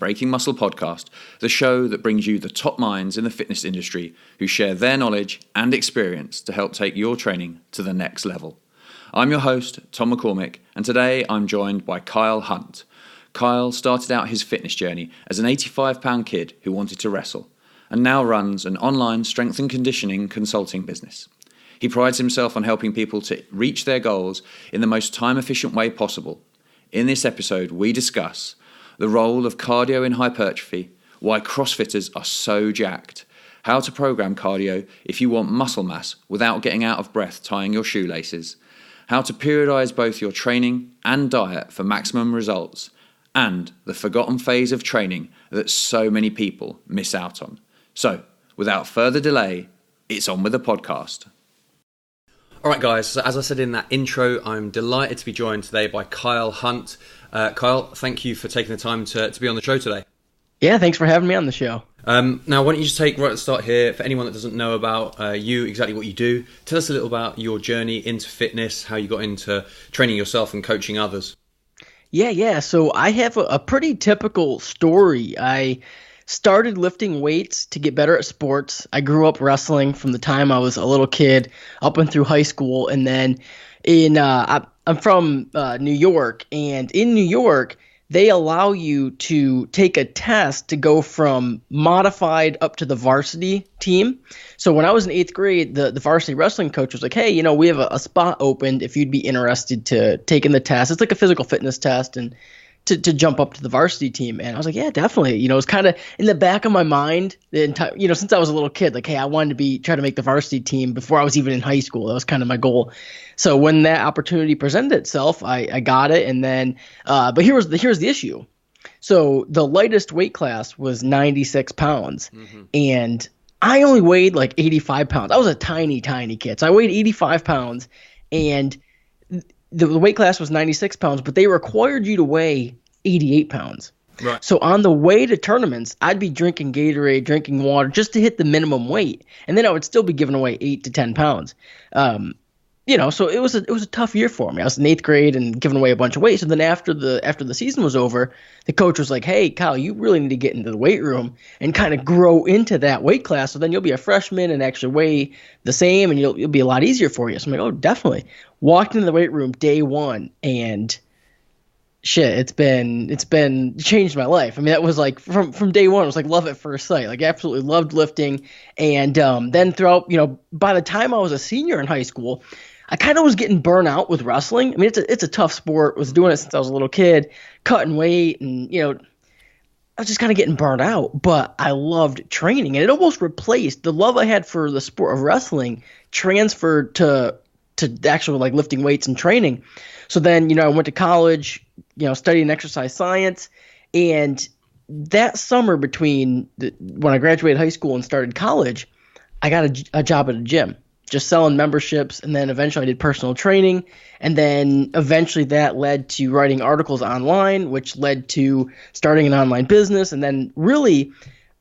Breaking Muscle podcast, the show that brings you the top minds in the fitness industry who share their knowledge and experience to help take your training to the next level. I'm your host, Tom McCormick, and today I'm joined by Kyle Hunt. Kyle started out his fitness journey as an 85-pound kid who wanted to wrestle, and now runs an online strength and conditioning consulting business. He prides himself on helping people to reach their goals in the most time-efficient way possible. In this episode, we discuss the role of cardio in hypertrophy, why CrossFitters are so jacked, how to program cardio if you want muscle mass without getting out of breath tying your shoelaces, how to periodize both your training and diet for maximum results, and the forgotten phase of training that so many people miss out on. So, without further delay, it's on with the podcast. All right, guys, so as I said in that intro, I'm delighted to be joined today by Kyle Hunt. Kyle, thank you for taking the time to be on the show today. Yeah, thanks for having me on the show. Now, why don't you just take right at the start here, for anyone that doesn't know about you, exactly what you do, tell us a little about your journey into fitness, how you got into training yourself and coaching others. Yeah. So I have a pretty typical story. I started lifting weights to get better at sports. I grew up wrestling from the time I was a little kid up and through high school. And then I'm from New York. And in New York, they allow you to take a test to go from modified up to the varsity team. So when I was in 8th grade, the varsity wrestling coach was like, hey, we have a spot opened if you'd be interested to take in the test. It's like a physical fitness test and to jump up to the varsity team. And I was like, yeah, definitely. It was kind of in the back of my mind the entire, since I was a little kid, like, hey, I wanted to try to make the varsity team before I was even in high school. That was kind of my goal. So when that opportunity presented itself, I got it. And then, but here's the issue. So the lightest weight class was 96 pounds. Mm-hmm. And I only weighed like 85 pounds. I was a tiny, tiny kid. So I weighed 85 pounds, and the weight class was 96 pounds, but they required you to weigh 88 pounds. Right. So on the way to tournaments, I'd be drinking Gatorade, drinking water just to hit the minimum weight. And then I would still be giving away 8 to 10 pounds. So it was a tough year for me. I was in 8th grade and giving away a bunch of weight. So then after the season was over, the coach was like, hey, Kyle, you really need to get into the weight room and kind of grow into that weight class. So then you'll be a freshman and actually weigh the same, and it'll be a lot easier for you. So I'm like, oh, definitely. Walked into the weight room day one, and shit, it's been changed my life. I mean, that was like from day one, it was like love at first sight. Like, absolutely loved lifting. And then throughout, by the time I was a senior in high school, I kind of was getting burnt out with wrestling. I mean, it's a tough sport. I was doing it since I was a little kid, cutting weight, and I was just kind of getting burnt out. But I loved training, and it almost replaced the love I had for the sport of wrestling, transferred to actually like lifting weights and training. So then, I went to college, studying exercise science, and that summer between when I graduated high school and started college, I got a job at a gym, just selling memberships, and then eventually I did personal training, and then eventually that led to writing articles online, which led to starting an online business, and then really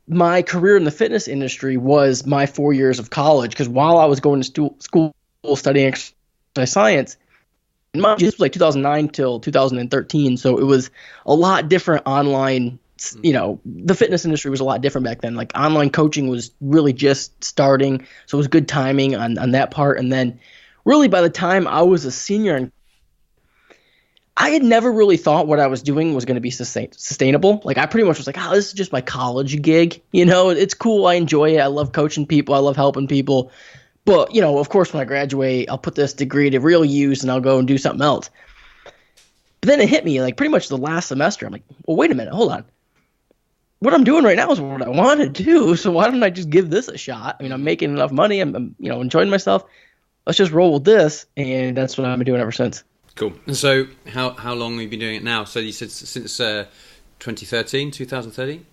my career in the fitness industry was my 4 years of college, because while I was going to school studying exercise science, this was like 2009 till 2013, so it was a lot different online. The fitness industry was a lot different back then. Like, online coaching was really just starting, so it was good timing on that part. And then really by the time I was a senior, I had never really thought what I was doing was going to be sustainable. Like, I pretty much was like, this is just my college gig. It's cool. I enjoy it. I love coaching people. I love helping people. But, of course, when I graduate, I'll put this degree to real use and I'll go and do something else. But then it hit me, like, pretty much the last semester. I'm like, well, wait a minute, hold on. What I'm doing right now is what I want to do, so why don't I just give this a shot? I mean, I'm making enough money. I'm enjoying myself. Let's just roll with this, and that's what I've been doing ever since. Cool. And so how long have you been doing it now? So you said since 2013?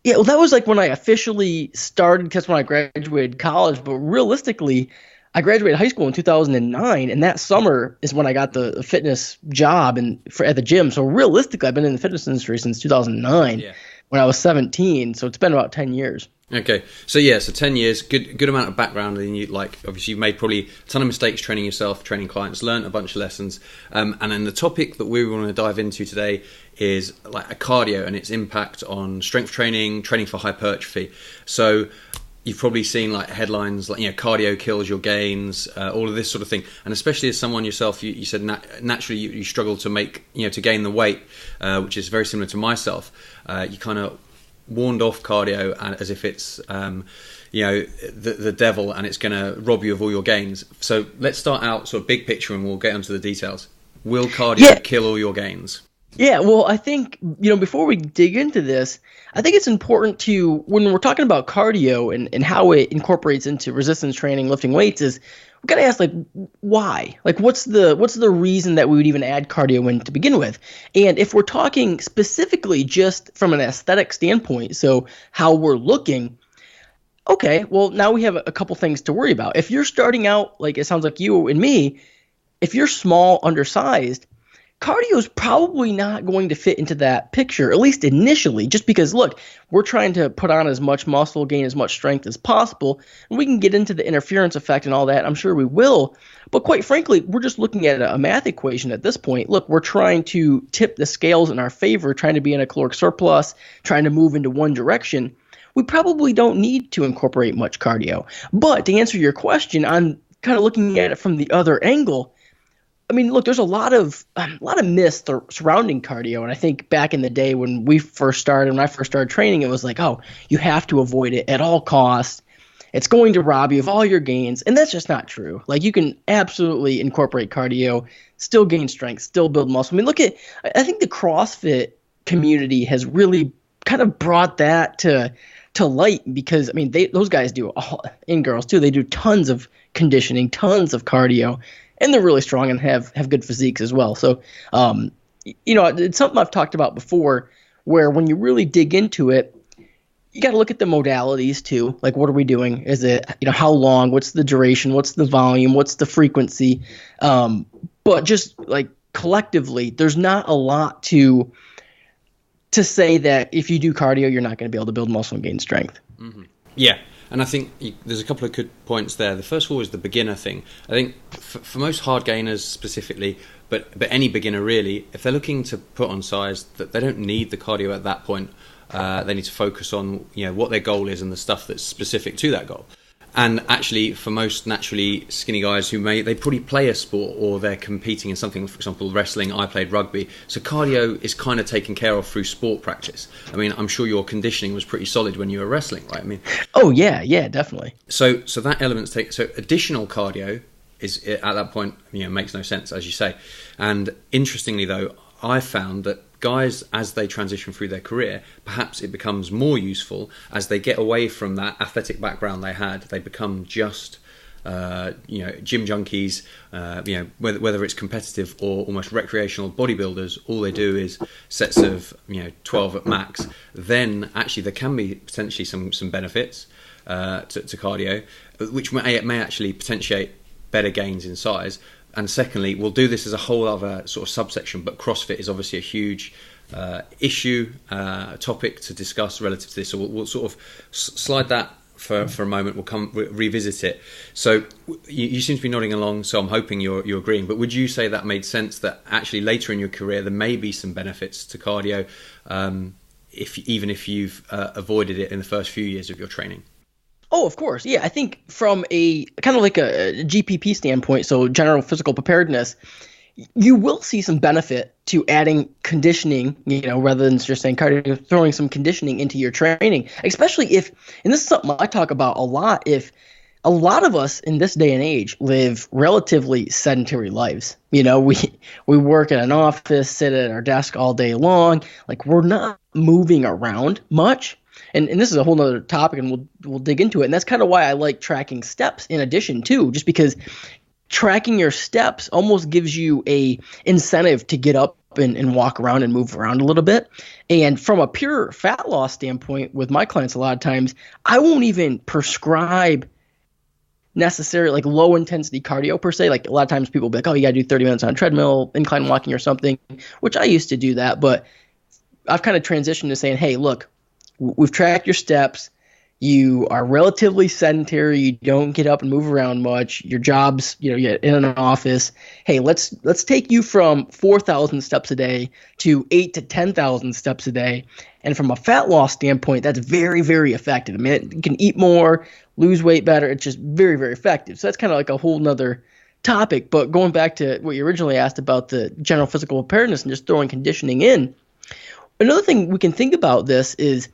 Yeah, well, that was like when I officially started, because when I graduated college. But realistically, I graduated high school in 2009, and that summer is when I got the fitness job at the gym. So realistically, I've been in the fitness industry since 2009. Yeah. when I was 17. So it's been about 10 years. Okay, so 10 years, good amount of background, and you obviously you've made probably a ton of mistakes training yourself, training clients, learned a bunch of lessons, and then the topic that we want to dive into today is like a cardio and its impact on strength training for hypertrophy. So you've probably seen like headlines like, cardio kills your gains, all of this sort of thing, and especially as someone yourself, you said naturally you struggle to make to gain the weight, which is very similar to myself. You kind of warned off cardio as if it's the devil and it's going to rob you of all your gains. So let's start out sort of big picture and we'll get into the details. Will cardio kill all your gains? Yeah, well, I think, before we dig into this, I think it's important to, when we're talking about cardio and how it incorporates into resistance training, lifting weights, is we got to ask, like, why? Like, what's the reason that we would even add cardio in to begin with? And if we're talking specifically just from an aesthetic standpoint, so how we're looking, okay, well, now we have a couple things to worry about. If you're starting out, like it sounds like you and me, if you're small, undersized, cardio is probably not going to fit into that picture, at least initially, just because, look, we're trying to put on as much muscle, gain as much strength as possible, and we can get into the interference effect and all that. I'm sure we will. But quite frankly, we're just looking at a math equation at this point. Look, we're trying to tip the scales in our favor, trying to be in a caloric surplus, trying to move into one direction. We probably don't need to incorporate much cardio. But to answer your question, I'm kind of looking at it from the other angle. I mean, look, there's a lot of myths surrounding cardio, and I think back in the day when I first started training, it was like, oh, you have to avoid it at all costs. It's going to rob you of all your gains, and that's just not true. Like, you can absolutely incorporate cardio, still gain strength, still build muscle. I mean, I think the CrossFit community has really kind of brought that to light, because I mean, those guys do and girls too. They do tons of conditioning, tons of cardio. And they're really strong and have good physiques as well. So, it's something I've talked about before, where when you really dig into it, you got to look at the modalities too. Like, what are we doing? Is it, how long? What's the duration? What's the volume? What's the frequency? But just like collectively, there's not a lot to say that if you do cardio, you're not going to be able to build muscle and gain strength. Mm-hmm. Yeah. And I think there's a couple of good points there. The first of all is the beginner thing. I think for most hard gainers specifically, but any beginner really, if they're looking to put on size, that they don't need the cardio at that point. They need to focus on what their goal is and the stuff that's specific to that goal. And actually, for most naturally skinny guys they probably play a sport or they're competing in something, for example, wrestling. I played rugby. So cardio is kind of taken care of through sport practice. I mean, I'm sure your conditioning was pretty solid when you were wrestling, right? I mean, oh, yeah, definitely. So that element's so additional cardio is at that point, makes no sense, as you say. And interestingly, though, I found that guys, as they transition through their career, perhaps it becomes more useful as they get away from that athletic background they had. They become just, gym junkies, whether it's competitive or almost recreational bodybuilders. All they do is sets of 12 at max. Then actually there can be potentially some benefits to cardio, which may actually potentiate better gains in size. And secondly, we'll do this as a whole other sort of subsection, but CrossFit is obviously a huge topic to discuss relative to this. So we'll sort of slide that for a moment. We'll revisit it. So you seem to be nodding along, so I'm hoping you're agreeing. But would you say that made sense, that actually later in your career there may be some benefits to cardio, even if you've avoided it in the first few years of your training? Oh, of course. Yeah, I think from a kind of like a GPP standpoint, so general physical preparedness, you will see some benefit to adding conditioning, rather than just saying cardio, throwing some conditioning into your training, especially if, and this is something I talk about a lot, if a lot of us in this day and age live relatively sedentary lives. We work in an office, sit at our desk all day long, like we're not moving around much. And this is a whole nother topic, and we'll dig into it. And that's kind of why I like tracking steps in addition too, just because tracking your steps almost gives you a incentive to get up and walk around and move around a little bit. And from a pure fat loss standpoint, with my clients, a lot of times I won't even prescribe necessarily like low intensity cardio per se. Like a lot of times people will be like, oh, you gotta do 30 minutes on a treadmill, incline walking or something, which I used to do that, but I've kind of transitioned to saying, hey, look, we've tracked your steps. You are relatively sedentary. You don't get up and move around much. Your job's, you're in an office. Hey, let's take you from 4,000 steps a day to 8 to 10,000 steps a day. And from a fat loss standpoint, that's very, very effective. I mean, you can eat more, lose weight better. It's just very, very effective. So that's kind of like a whole nother topic. But going back to what you originally asked about the general physical preparedness and just throwing conditioning in, another thing we can think about this is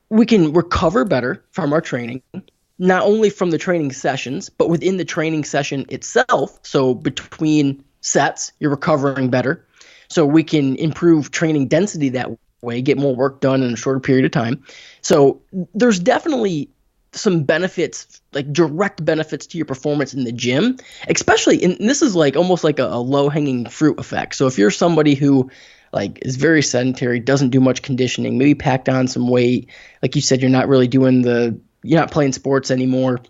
we can recover better from our training, not only from the training sessions, but within the training session itself. So between sets, you're recovering better. So we can improve training density that way, get more work done in a shorter period of time. So there's definitely some benefits, like direct benefits to your performance in the gym, especially, and this is like almost like a low-hanging fruit effect. So if you're somebody who is very sedentary, doesn't do much conditioning, maybe packed on some weight, like you said, you're not really you're not playing sports anymore,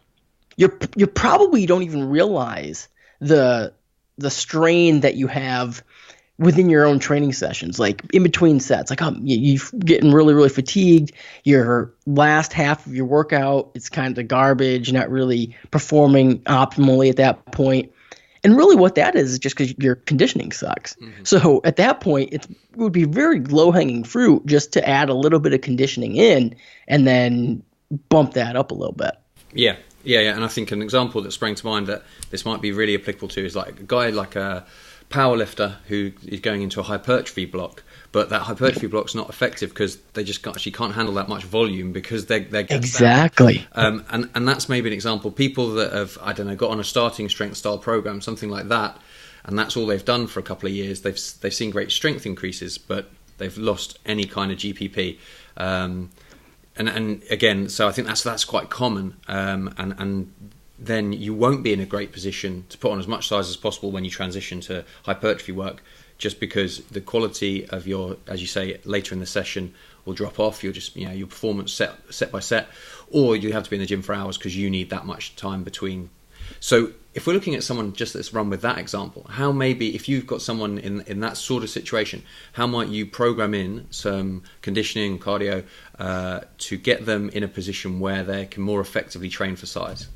you probably don't even realize the strain that you have within your own training sessions, like in between sets. Like you're getting really, really fatigued. Your last half of your workout, it's kind of garbage. You're not really performing optimally at that point. And really what that is just because your conditioning sucks. Mm-hmm. So at that point, it would be very low-hanging fruit just to add a little bit of conditioning in and then bump that up a little bit. Yeah. And I think an example that sprang to mind that this might be really applicable to is like a guy like a power lifter who is going into a hypertrophy block, but that hypertrophy block's not effective because they just can't handle that much volume because they're exactly. And that's maybe an example. People that have, I don't know, got on a starting strength style program, something like that, and that's all they've done for a couple of years. They've seen great strength increases, but they've lost any kind of GPP. And again, so I think that's quite common. And then you won't be in a great position to put on as much size as possible when you transition to hypertrophy work, just because the quality of your, as you say, later in the session will drop off. You're just, your performance set by set, or you have to be in the gym for hours because you need that much time between. So if we're looking at someone just that's run with that example, how maybe if you've got someone in that sort of situation, how might you program in some conditioning, cardio, to get them in a position where they can more effectively train for size?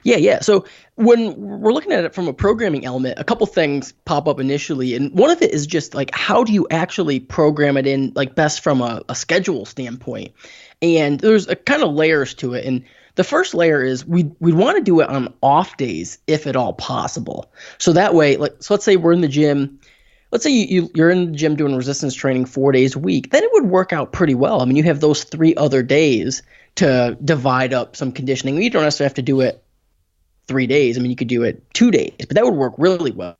Yeah. So when we're looking at it from a programming element, a couple things pop up initially. And one of it is just like, how do you actually program it in best from a schedule standpoint? And there's a kind of layers to it. And the first layer is we'd want to do it on off days, if at all possible. So that way, so let's say we're in the gym. Let's say you're in the gym doing resistance training 4 days a week. Then it would work out pretty well. I mean, you have those 3 other days to divide up some conditioning. You don't necessarily have to do it 3 days. I mean, you could do it 2 days, but that would work really well.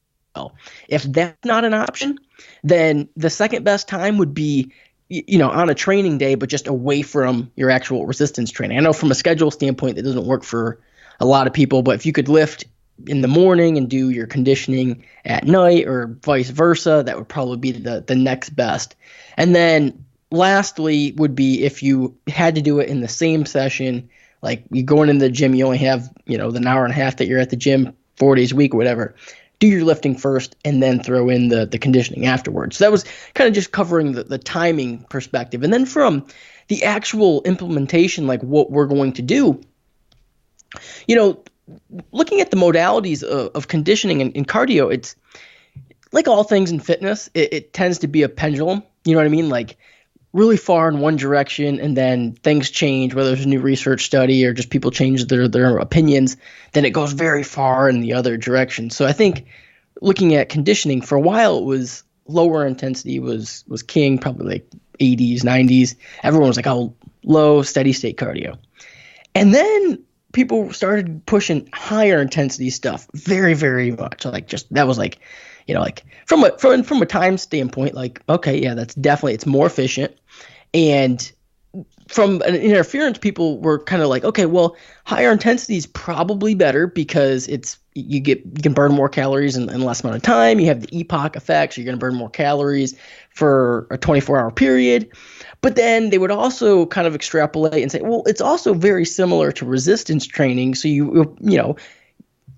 If that's not an option, then the second best time would be, on a training day, but just away from your actual resistance training. I know from a schedule standpoint, that doesn't work for a lot of people, but if you could lift in the morning and do your conditioning at night or vice versa, that would probably be the next best. And then lastly would be if you had to do it in the same session, like you going into the gym, you only have, the hour and a half that you're at the gym 4 days a week or whatever. Do your lifting first and then throw in the conditioning afterwards. So that was kind of just covering the timing perspective. And then from the actual implementation, like what we're going to do, looking at the modalities of conditioning and cardio, it's like all things in fitness, it tends to be a pendulum. You know what I mean? Like really far in one direction and then things change, whether there's a new research study or just people change their opinions, then it goes very far in the other direction. So I think looking at conditioning, for a while it was lower intensity was king, probably like 80s, 90s. Everyone was like, oh, low steady state cardio. And then people started pushing higher intensity stuff very, very much. Like just that was like, from a time standpoint, like, okay, yeah, that's definitely, it's more efficient. And from an interference, people were kind of like, okay, well, higher intensity is probably better because you can burn more calories in less amount of time. You have the epoch effect, so you're going to burn more calories for a 24-hour period. But then they would also kind of extrapolate and say, well, it's also very similar to resistance training. So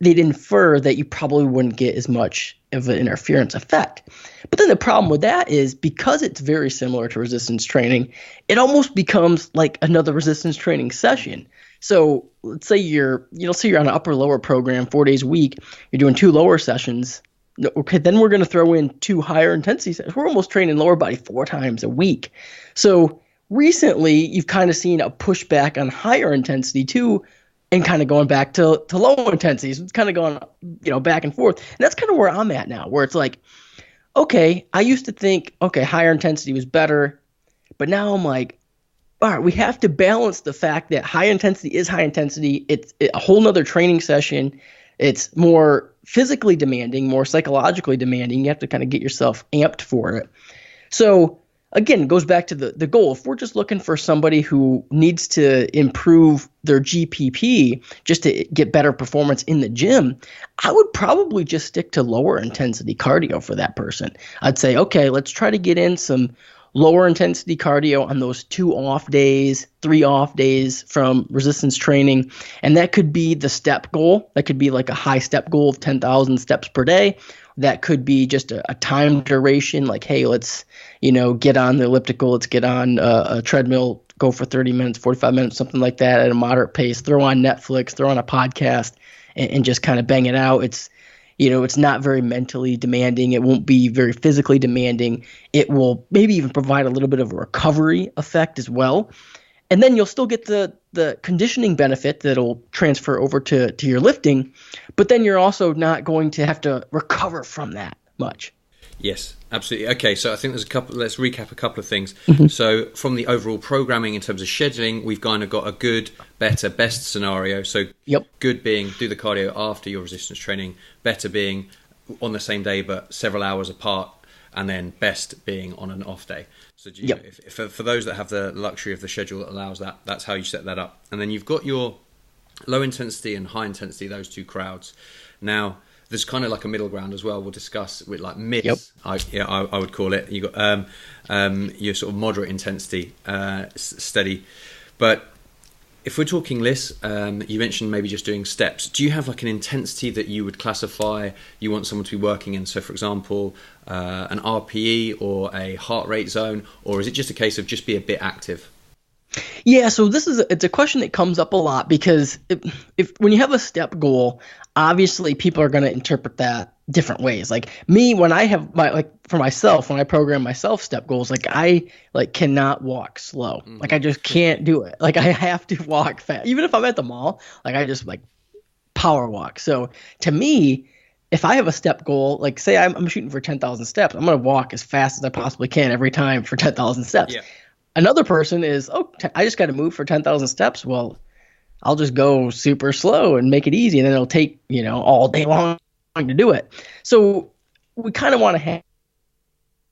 they'd infer that you probably wouldn't get as much of an interference effect. But then the problem with that is because it's very similar to resistance training, it almost becomes like another resistance training session. So let's say you're on an upper lower program 4 days a week, you're doing 2 lower sessions. Okay, then we're going to throw in 2 higher intensity sessions. We're almost training lower body 4 times a week. So recently you've kind of seen a pushback on higher intensity too, and kind of going back to low intensities. It's kind of going, back and forth. And that's kind of where I'm at now, where it's like, okay, I used to think, okay, higher intensity was better, but now I'm like, all right, we have to balance the fact that high intensity is high intensity. It's a whole nother training session. It's more physically demanding, more psychologically demanding. You have to kind of get yourself amped for it. So again, it goes back to the goal. If we're just looking for somebody who needs to improve their GPP just to get better performance in the gym, I would probably just stick to lower intensity cardio for that person. I'd say, okay, let's try to get in some lower intensity cardio on those 2 off days, 3 off days from resistance training. And that could be the step goal. That could be like a high step goal of 10,000 steps per day. That could be just a time duration, like, hey, let's, get on the elliptical, let's get on a treadmill, go for 30 minutes, 45 minutes, something like that at a moderate pace, throw on Netflix, throw on a podcast, and just kind of bang it out. It's not very mentally demanding. It won't be very physically demanding. It will maybe even provide a little bit of a recovery effect as well. And then you'll still get the conditioning benefit that'll transfer over to your lifting, but then you're also not going to have to recover from that much. Yes, absolutely. Okay, so I think let's recap a couple of things. Mm-hmm. So from the overall programming in terms of scheduling, we've kind of got a good, better, best scenario. So Good being do the cardio after your resistance training, better being on the same day but several hours apart, and then best being on an off day. So for those that have the luxury of the schedule that allows that, that's how you set that up. And then you've got your low intensity and high intensity, those 2 crowds. Now, there's kind of like a middle ground as well. We'll discuss with like mids. I would call it. You got your sort of moderate intensity, steady. But if we're talking lists, you mentioned maybe just doing steps. Do you have like an intensity that you would classify you want someone to be working in? So, for example, an RPE or a heart rate zone, or is it just a case of just be a bit active? Yeah, so it's a question that comes up a lot because if when you have a step goal, obviously people are going to interpret that different ways. Like me, when I have for myself, when I program myself step goals, like I cannot walk slow. Mm-hmm. Like I just can't do it. Like I have to walk fast. Even if I'm at the mall, like I just power walk. So to me, if I have a step goal, like say I'm shooting for 10,000 steps, I'm going to walk as fast as I possibly can every time for 10,000 steps. Yeah. Another person is, I just got to move for 10,000 steps. Well, I'll just go super slow and make it easy, and then it'll take, all day long to do it. So we kind of want to have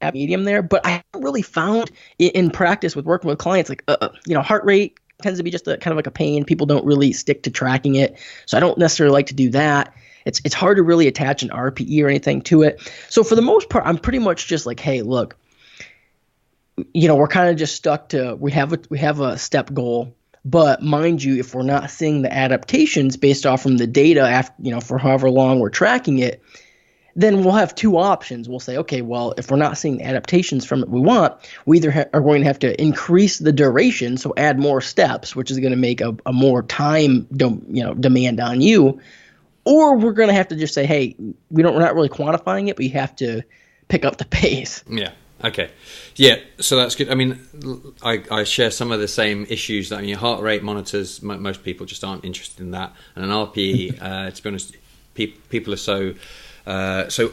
a medium there, but I haven't really found in practice with working with clients, heart rate tends to be just kind of like a pain. People don't really stick to tracking it. So I don't necessarily like to do that. It's hard to really attach an RPE or anything to it. So for the most part, I'm pretty much just like, hey, look, we're kind of just stuck to we have a step goal, but mind you, if we're not seeing the adaptations based off from the data after, for however long we're tracking it, then we'll have 2 options. We'll say, okay, well, if we're not seeing the adaptations from it we want, we either are going to have to increase the duration, so add more steps, which is going to make a more time demand on you, or we're going to have to just say, hey, we're not really quantifying it, but you have to pick up the pace. Yeah. Okay. Yeah, so that's good. I mean, I share some of the same issues. That your heart rate monitors, most people just aren't interested in that. And an RPE, to be honest, people are so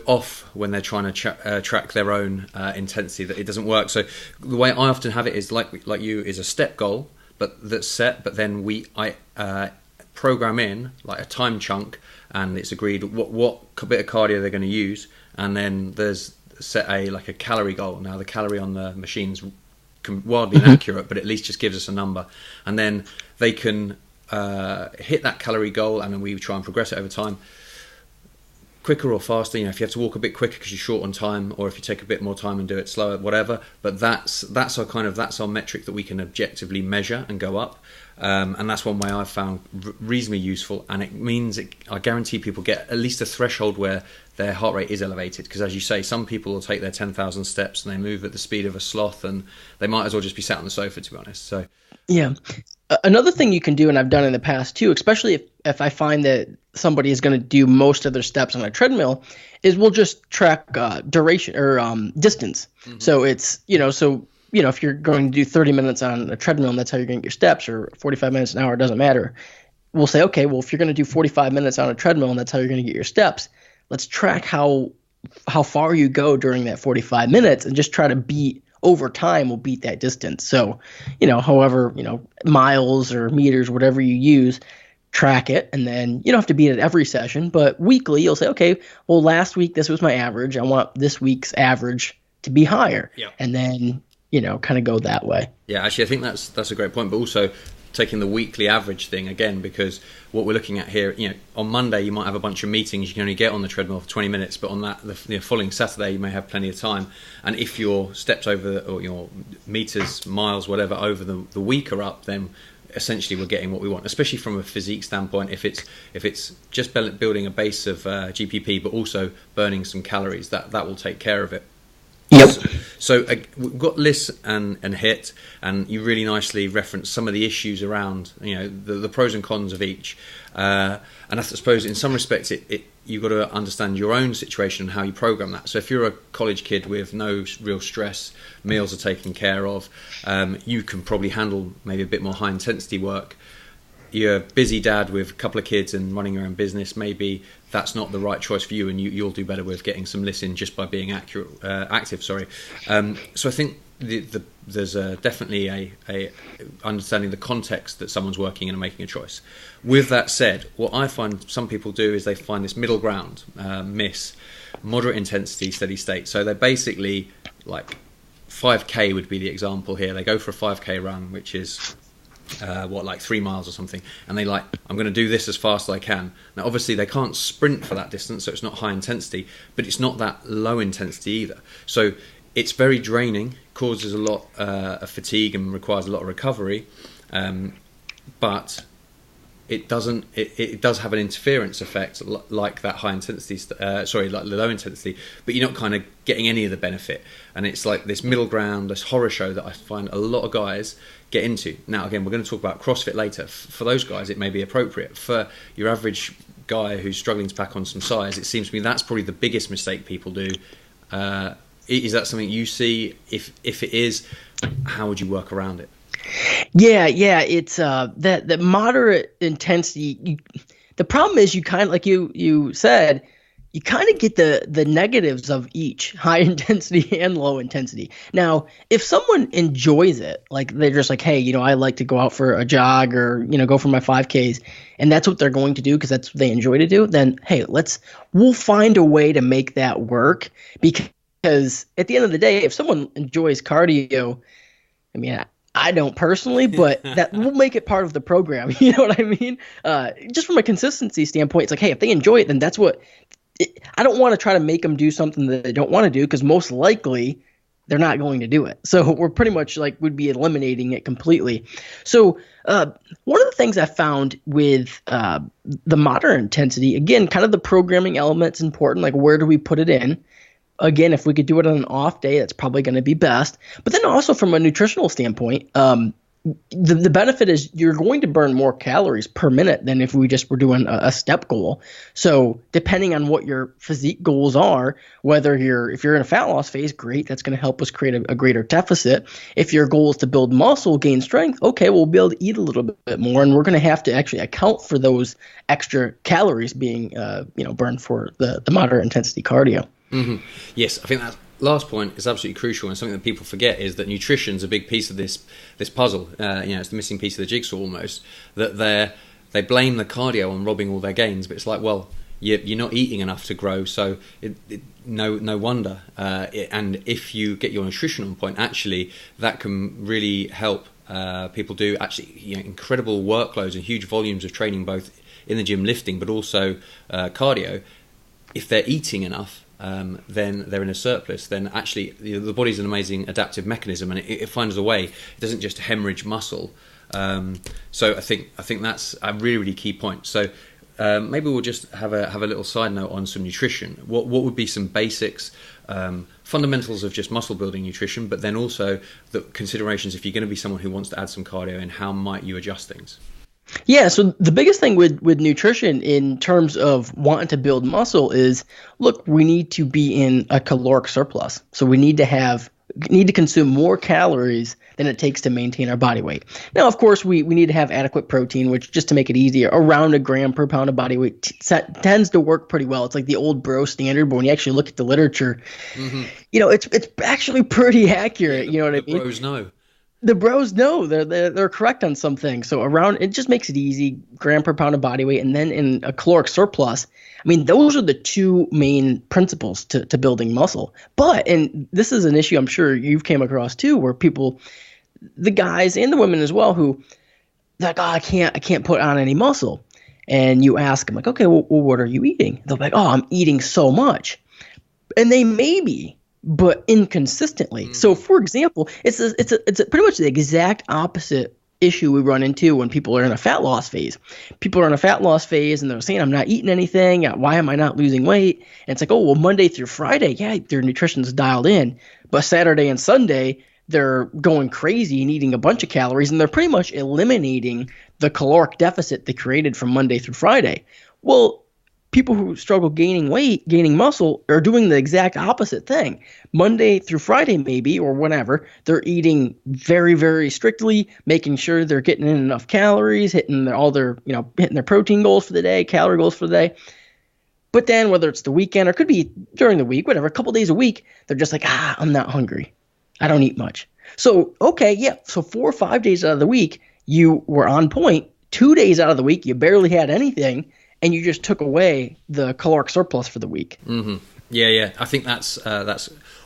off when they're trying to track their own intensity that it doesn't work. So the way I often have it is like you, is a step goal, but that's set. But then I program in like a time chunk, and it's agreed what bit of cardio they're going to use, and then there's set a calorie goal. Now the calorie on the machine's wildly inaccurate, but at least just gives us a number, and then they can hit that calorie goal, and then we try and progress it over time. quicker or faster, if you have to walk a bit quicker because you're short on time, or if you take a bit more time and do it slower, whatever. But that's our metric that we can objectively measure and go up. And that's one way I've found reasonably useful, and it means I guarantee people get at least a threshold where their heart rate is elevated, because as you say, some people will take their 10,000 steps and they move at the speed of a sloth, and they might as well just be sat on the sofa, to be honest. So yeah. Another thing you can do, and I've done in the past too, especially if I find that somebody is going to do most of their steps on a treadmill, is we'll just track duration or distance. Mm-hmm. So it's, if you're going to do 30 minutes on a treadmill and that's how you're going to get your steps, or 45 minutes an hour, it doesn't matter. We'll say, okay, well, if you're going to do 45 minutes on a treadmill and that's how you're going to get your steps, let's track how far you go during that 45 minutes and just try to beat over time. We'll beat that distance. So, however, miles or meters, whatever you use, track it. And then you don't have to beat it every session, but weekly you'll say, okay, well, last week, this was my average. I want this week's average to be higher. Yeah. And then, kind of go that way. Yeah, actually, I think that's a great point. But also taking the weekly average thing again, because what we're looking at here, on Monday you might have a bunch of meetings, you can only get on the treadmill for 20 minutes, but on that the following Saturday you may have plenty of time. And if your steps or your meters, miles, whatever, over the week are up, then essentially we're getting what we want, especially from a physique standpoint. If it's just building a base of GPP, but also burning some calories, that will take care of it. Yep. So we've got LISS and HIIT, and you really nicely referenced some of the issues around, the pros and cons of each. And I suppose in some respects, you've got to understand your own situation and how you program that. So if you're a college kid with no real stress, meals are taken care of, you can probably handle maybe a bit more high intensity work. You're a busy dad with a couple of kids and running your own business, maybe that's not the right choice for you, and you'll do better with getting some LISS in just by being active. So I think there's definitely a understanding the context that someone's working in and making a choice. With that said, what I find some people do is they find this middle ground, MISS, moderate intensity, steady state. So they're basically like 5K would be the example here. They go for a 5K run, which is like 3 miles or something, and I'm going to do this as fast as I can. Now obviously they can't sprint for that distance, so it's not high intensity, but it's not that low intensity either. So it's very draining, causes a lot of fatigue and requires a lot of recovery, but it doesn't. It does have an interference effect like that high intensity, like the low intensity, but you're not kind of getting any of the benefit. And it's like this middle ground, this horror show that I find a lot of guys get into. Now, again, we're going to talk about CrossFit later. For those guys, it may be appropriate. For your average guy who's struggling to pack on some size, it seems to me that's probably the biggest mistake people do. Is that something you see? If it is, how would you work around it? Yeah, it's that moderate intensity. The problem is you kind of, like you said, you kind of get the negatives of each, high intensity and low intensity. Now, if someone enjoys it, like they're just like, hey, I like to go out for a jog or, go for my 5Ks, and that's what they're going to do because that's what they enjoy to do, then, hey, we'll find a way to make that work, because at the end of the day, if someone enjoys cardio, I mean, I don't personally, but that will make it part of the program. You know what I mean? Just from a consistency standpoint, it's like, hey, if they enjoy it, then that's what – I don't want to try to make them do something that they don't want to do, because most likely they're not going to do it. So we're pretty much would be eliminating it completely. So one of the things I found with the moderate intensity, again, kind of the programming element's important, like where do we put it in? Again, if we could do it on an off day, that's probably going to be best. But then also from a nutritional standpoint, the benefit is you're going to burn more calories per minute than if we just were doing a step goal. So depending on what your physique goals are, if you're in a fat loss phase, great, that's going to help us create a greater deficit. If your goal is to build muscle, gain strength, okay, we'll be able to eat a little bit more, and we're going to have to actually account for those extra calories being burned for the moderate intensity cardio. Mm-hmm. Yes, I think that last point is absolutely crucial, and something that people forget is that nutrition's a big piece of this puzzle. It's the missing piece of the jigsaw almost. That they blame the cardio on robbing all their gains, but it's like, well, you're not eating enough to grow, so no wonder. And if you get your nutrition on point, actually, that can really help people do actually incredible workloads and huge volumes of training, both in the gym lifting, but also cardio. if they're eating enough, then they're in a surplus. Then actually, the body's an amazing adaptive mechanism, and it finds a way. It doesn't just hemorrhage muscle. So I think that's a really, really key point. So maybe we'll just have a little side note on some nutrition. What would be some basics, fundamentals of just muscle building nutrition, but then also the considerations if you're going to be someone who wants to add some cardio, and how might you adjust things? Yeah, so the biggest thing with nutrition in terms of wanting to build muscle is, look, we need to be in a caloric surplus. So we need to consume more calories than it takes to maintain our body weight. Now, of course, we need to have adequate protein, which, just to make it easier, around 1 gram per pound of body weight tends to work pretty well. It's like the old bro standard, but when you actually look at the literature, it's actually pretty accurate. You know what I mean? The bros know. The bros know they're correct on some things. So it just makes it easy, gram per pound of body weight, and then in a caloric surplus. I mean, those are the two main principles to building muscle. But, and this is an issue I'm sure you've came across too, where people, the guys and the women as well, who like, oh, I can't put on any muscle. And you ask them like, okay, well, what are you eating? They'll be like, oh, I'm eating so much. And they may be, but inconsistently. So, for example, it's pretty much the exact opposite issue we run into when people are in a fat loss phase. People are in a fat loss phase and they're saying, I'm not eating anything. Why am I not losing weight? And it's like, oh, well, Monday through Friday, yeah, their nutrition's dialed in. But Saturday and Sunday, they're going crazy and eating a bunch of calories, and they're pretty much eliminating the caloric deficit they created from Monday through Friday. Well, people who struggle gaining weight, gaining muscle, are doing the exact opposite thing. Monday through Friday, maybe, or whenever, they're eating very, very strictly, making sure they're getting in enough calories, hitting their protein goals for the day, calorie goals for the day. But then, whether it's the weekend or it could be during the week, whatever, a couple days a week, they're just like, I'm not hungry. I don't eat much. So, okay, yeah. So 4 or 5 days out of the week, you were on point. 2 days out of the week, you barely had anything, and you just took away the caloric surplus for the week. Mm-hmm. Yeah. I think that's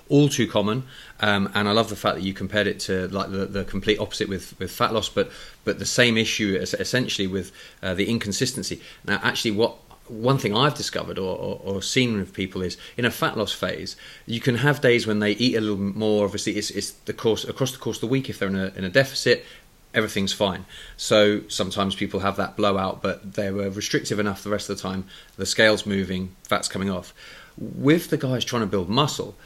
all too common, and I love the fact that you compared it to like the complete opposite with fat loss, but the same issue essentially with the inconsistency. Now, actually, one thing I've discovered or seen with people is in a fat loss phase, you can have days when they eat a little more. Obviously, it's across the course of the week. If they're in a deficit, everything's fine. So sometimes people have that blowout, but they were restrictive enough the rest of the time. The scale's moving, fat's coming off. With the guys trying to build muscle,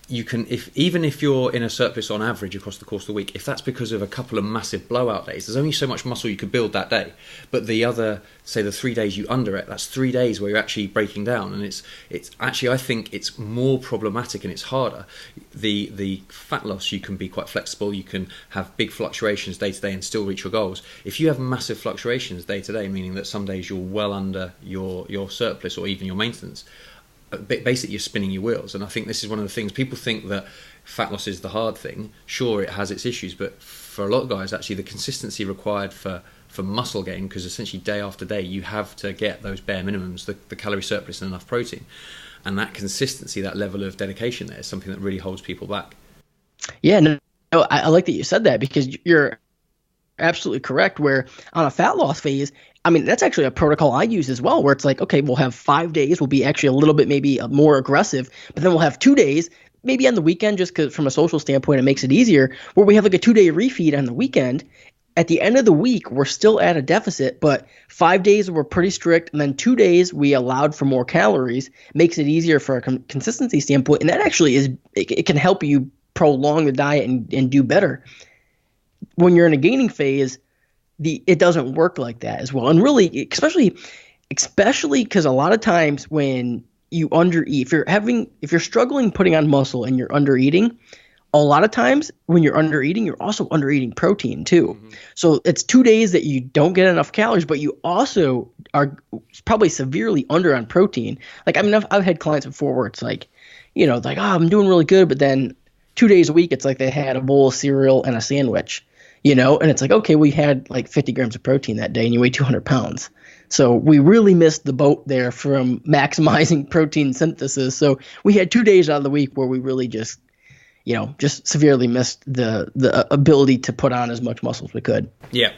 you can, even if you're in a surplus on average across the course of the week, if that's because of a couple of massive blowout days, there's only so much muscle you could build that day. But the other, say the 3 days you under it, that's 3 days where you're actually breaking down, and it's actually, I think it's more problematic and it's harder. The fat loss, you can be quite flexible, you can have big fluctuations day to day and still reach your goals. If you have massive fluctuations day to day, meaning that some days you're well under your surplus or even your maintenance, basically you're spinning your wheels. And I think this is one of the things, people think that fat loss is the hard thing. Sure, it has its issues, but for a lot of guys, actually the consistency required for muscle gain, because essentially day after day you have to get those bare minimums, the calorie surplus and enough protein, and that consistency, that level of dedication there is something that really holds people back. Yeah, no, I like that you said that, because you're absolutely correct, where on a fat loss phase, I mean, that's actually a protocol I use as well, where it's like, okay, we'll have 5 days, we'll be actually a little bit maybe more aggressive, but then we'll have 2 days, maybe on the weekend, just because from a social standpoint, it makes it easier, where we have like a 2-day refeed on the weekend. At the end of the week, we're still at a deficit, but 5 days were pretty strict, and then 2 days we allowed for more calories, makes it easier for a consistency standpoint, and that actually it can help you prolong the diet and do better. When you're in a gaining phase, it doesn't work like that as well. And really, especially because a lot of times when you undereat, if you're struggling putting on muscle and you're undereating, a lot of times when you're undereating, you're also undereating protein too. Mm-hmm. So it's 2 days that you don't get enough calories, but you also are probably severely under on protein. Like, I mean, I've had clients before where it's like, like, oh, I'm doing really good, but then 2 days a week, it's like they had a bowl of cereal and a sandwich. And it's like, okay, we had like 50 grams of protein that day and you weigh 200 pounds. So we really missed the boat there from maximizing protein synthesis. So we had 2 days out of the week where we really just severely missed the ability to put on as much muscle as we could. Yeah.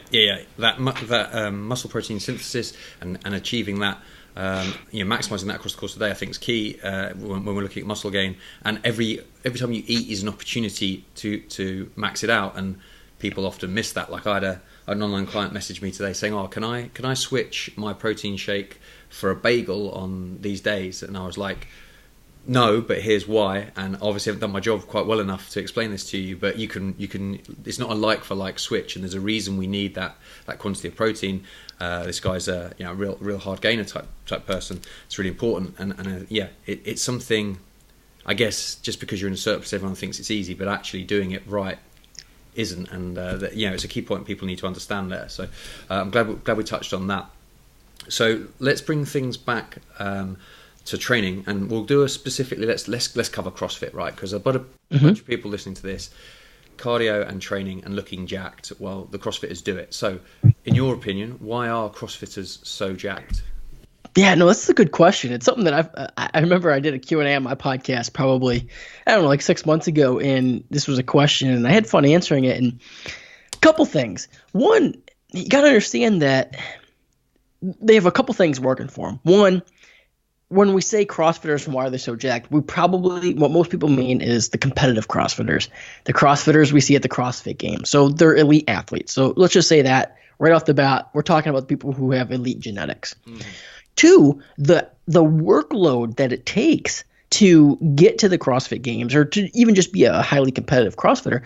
That muscle protein synthesis and achieving that Maximizing that across the course of the day, I think, is key when we're looking at muscle gain. And every time you eat is an opportunity to max it out. And people often miss that. Like I had an online client message me today saying, "Oh, can I switch my protein shake for a bagel on these days?" And I was like, "No, but here's why." And obviously I've done my job quite well enough to explain this to you, but you can it's not a like for like switch, and there's a reason we need that quantity of protein. This guy's a real hard gainer type person. It's really important, and it's something, I guess, just because you're in a surplus everyone thinks it's easy, but actually doing it right isn't, and it's a key point people need to understand there. So I'm glad we touched on that. So let's bring things back to training, and we'll do a specifically let's cover CrossFit, right? Because I've got a bunch of people listening to this, cardio and training and looking jacked. Well, the CrossFitters do it. So in your opinion, why are CrossFitters so jacked? Yeah, no, that's a good question. It's something that I remember I did a Q&A on my podcast probably, I don't know, like 6 months ago, and this was a question, and I had fun answering it. And a couple things. One, you got to understand that they have a couple things working for them. One, when we say CrossFitters and why are they so jacked, what most people mean is the competitive CrossFitters. The CrossFitters we see at the CrossFit Games. So they're elite athletes. So let's just say that right off the bat, we're talking about people who have elite genetics. Mm-hmm. Two, the workload that it takes to get to the CrossFit Games or to even just be a highly competitive CrossFitter,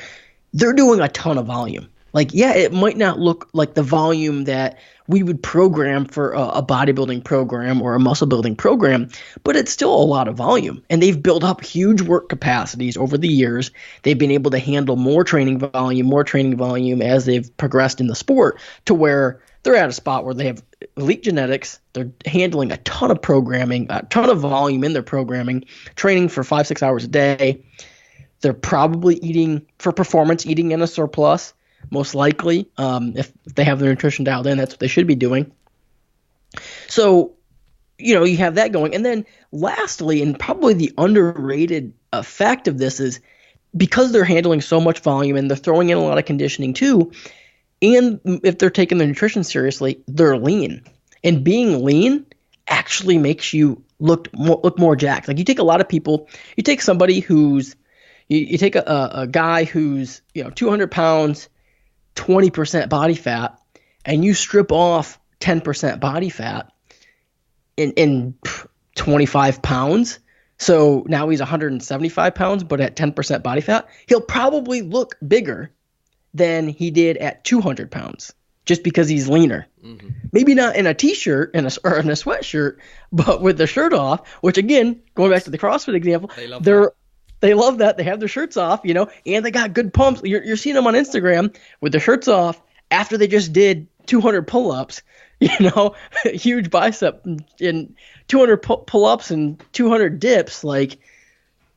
they're doing a ton of volume. Like, yeah, it might not look like the volume that we would program for a bodybuilding program or a muscle building program, but it's still a lot of volume. And they've built up huge work capacities over the years. They've been able to handle more training volume as they've progressed in the sport to where they're at a spot where they have elite genetics. They're handling a ton of programming, a ton of volume in their programming, training for 5-6 hours a day. They're probably eating for performance, eating in a surplus. Most likely, if they have their nutrition dialed in, that's what they should be doing. So, you have that going. And then lastly, and probably the underrated effect of this is because they're handling so much volume and they're throwing in a lot of conditioning too, and if they're taking their nutrition seriously, they're lean. And being lean actually makes you look more jacked. Like you take a lot of people, you take somebody who's, you take a guy who's 200 pounds, 20% body fat, and you strip off 10% body fat in 25 pounds. So now he's 175 pounds, but at 10% body fat, he'll probably look bigger than he did at 200 pounds just because he's leaner. Mm-hmm. Maybe not in a t-shirt or in a sweatshirt, but with the shirt off, which again, going back to the CrossFit example, they love that. They have their shirts off, and they got good pumps. You're seeing them on Instagram with their shirts off after they just did 200 pull-ups, huge bicep and 200 pull-ups and 200 dips. Like,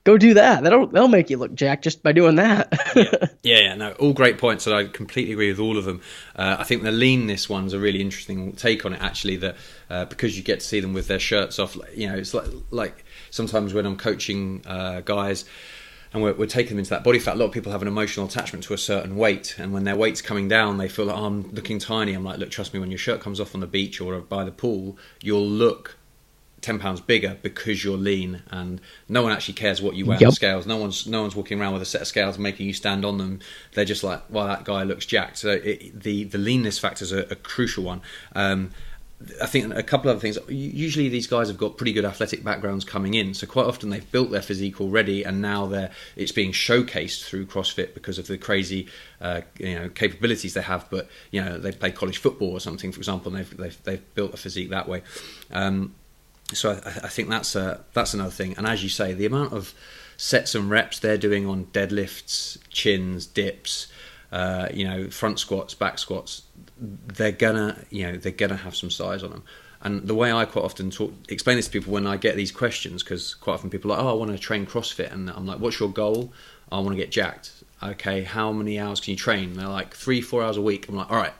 go do that. That'll make you look jacked just by doing that. Yeah. No, all great points, and I completely agree with all of them. I think the leanness one's a really interesting take on it, actually, that because you get to see them with their shirts off, it's like sometimes when I'm coaching guys and we're taking them into that body fat, a lot of people have an emotional attachment to a certain weight, and when their weight's coming down, they feel like, oh, I'm looking tiny. I'm like, look, trust me, when your shirt comes off on the beach or by the pool, you'll look 10 pounds bigger because you're lean, and no one actually cares what you weigh on the scales. No one's walking around with a set of scales making you stand on them. They're just like, well, that guy looks jacked. So the leanness factor is a crucial one. I think a couple of other things. Usually these guys have got pretty good athletic backgrounds coming in, so quite often they've built their physique already, and now it's being showcased through CrossFit because of the crazy capabilities they have. But they play college football or something, for example, and they've built a physique that way. So I think that's another thing. And as you say, the amount of sets and reps they're doing on deadlifts, chins, dips, front squats, back squats, they're gonna have some size on them. And the way I quite often explain this to people when I get these questions, because quite often people are like, oh, I want to train CrossFit, and I'm like, what's your goal? I want to get jacked. Okay, how many hours can you train? And they're like 3-4 hours a week. I'm like, all right,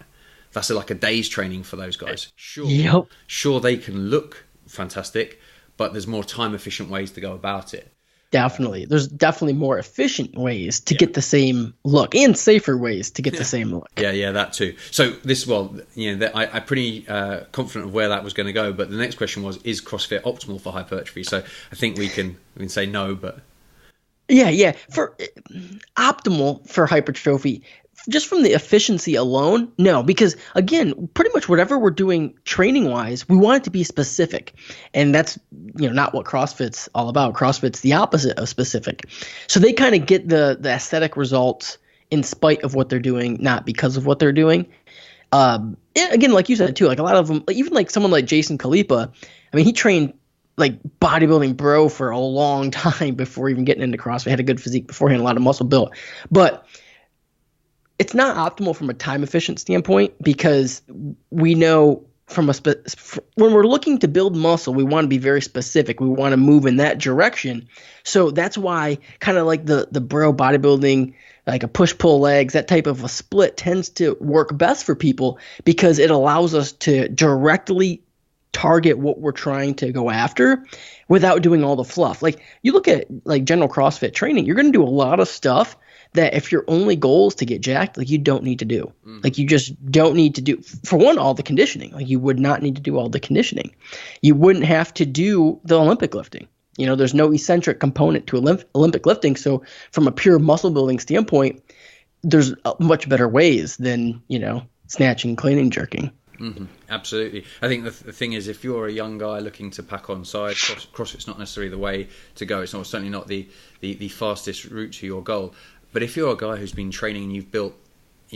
that's like a day's training for those guys. Sure, they can look fantastic, but there's more time efficient ways to go about it. Definitely. There's definitely more efficient ways to get the same look and safer ways to get the same look. Yeah, that too. So this, I'm pretty confident of where that was going to go. But the next question was, is CrossFit optimal for hypertrophy? So I think we can say no, but... Yeah. For optimal for hypertrophy, just from the efficiency alone, no, because again, pretty much whatever we're doing training wise, we want it to be specific. And that's, not what CrossFit's all about. CrossFit's the opposite of specific. So they kind of get the aesthetic results in spite of what they're doing, not because of what they're doing. Again, like you said too, like a lot of them, even like someone like Jason Khalipa, I mean, he trained like bodybuilding bro for a long time before even getting into CrossFit. Had a good physique beforehand, a lot of muscle built, but it's not optimal from a time efficient standpoint, because we know from when we're looking to build muscle, we want to be very specific. We want to move in that direction. So that's why kind of like the bro bodybuilding, like a push-pull legs, that type of a split tends to work best for people, because it allows us to directly target what we're trying to go after without doing all the fluff. Like you look at like general CrossFit training, you're going to do a lot of stuff that if your only goal is to get jacked, like you don't need to do. Like you just don't need to do, for one, all the conditioning. Like you would not need to do all the conditioning. You wouldn't have to do the Olympic lifting. There's no eccentric component to Olympic lifting. So from a pure muscle building standpoint, there's much better ways than, snatching, cleaning, jerking. Mm-hmm. Absolutely. I think the thing is, if you're a young guy looking to pack on size, CrossFit's not necessarily the way to go. It's certainly not the fastest route to your goal. But if you're a guy who's been training and you've built,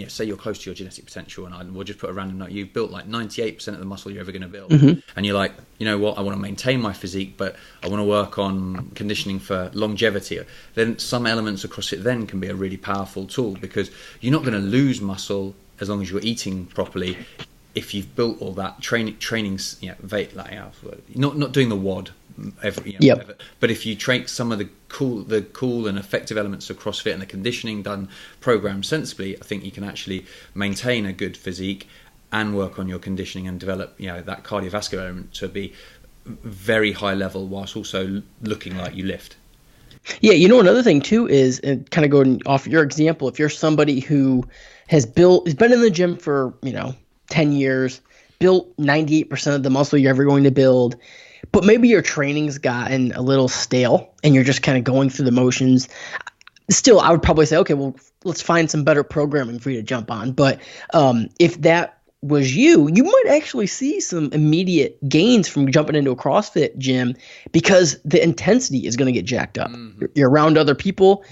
say you're close to your genetic potential, and we'll just put a random note, you've built like 98% of the muscle you're ever going to build, and you're like, you know what, I want to maintain my physique, but I want to work on conditioning for longevity, then some elements of CrossFit then can be a really powerful tool, because you're not going to lose muscle as long as you're eating properly. If you've built all that trainings, not doing the WOD, but if you train some of the cool and effective elements of CrossFit and the conditioning done programmed sensibly, I think you can actually maintain a good physique and work on your conditioning and develop that cardiovascular element to be very high level whilst also looking like you lift. Yeah, another thing too is, kind of going off your example, if you're somebody who has been in the gym for 10 years, built 98% of the muscle you're ever going to build, but maybe your training's gotten a little stale and you're just kind of going through the motions. Still, I would probably say, okay, well, let's find some better programming for you to jump on. But if that was you might actually see some immediate gains from jumping into a CrossFit gym, because the intensity is going to get jacked up. You're around other people.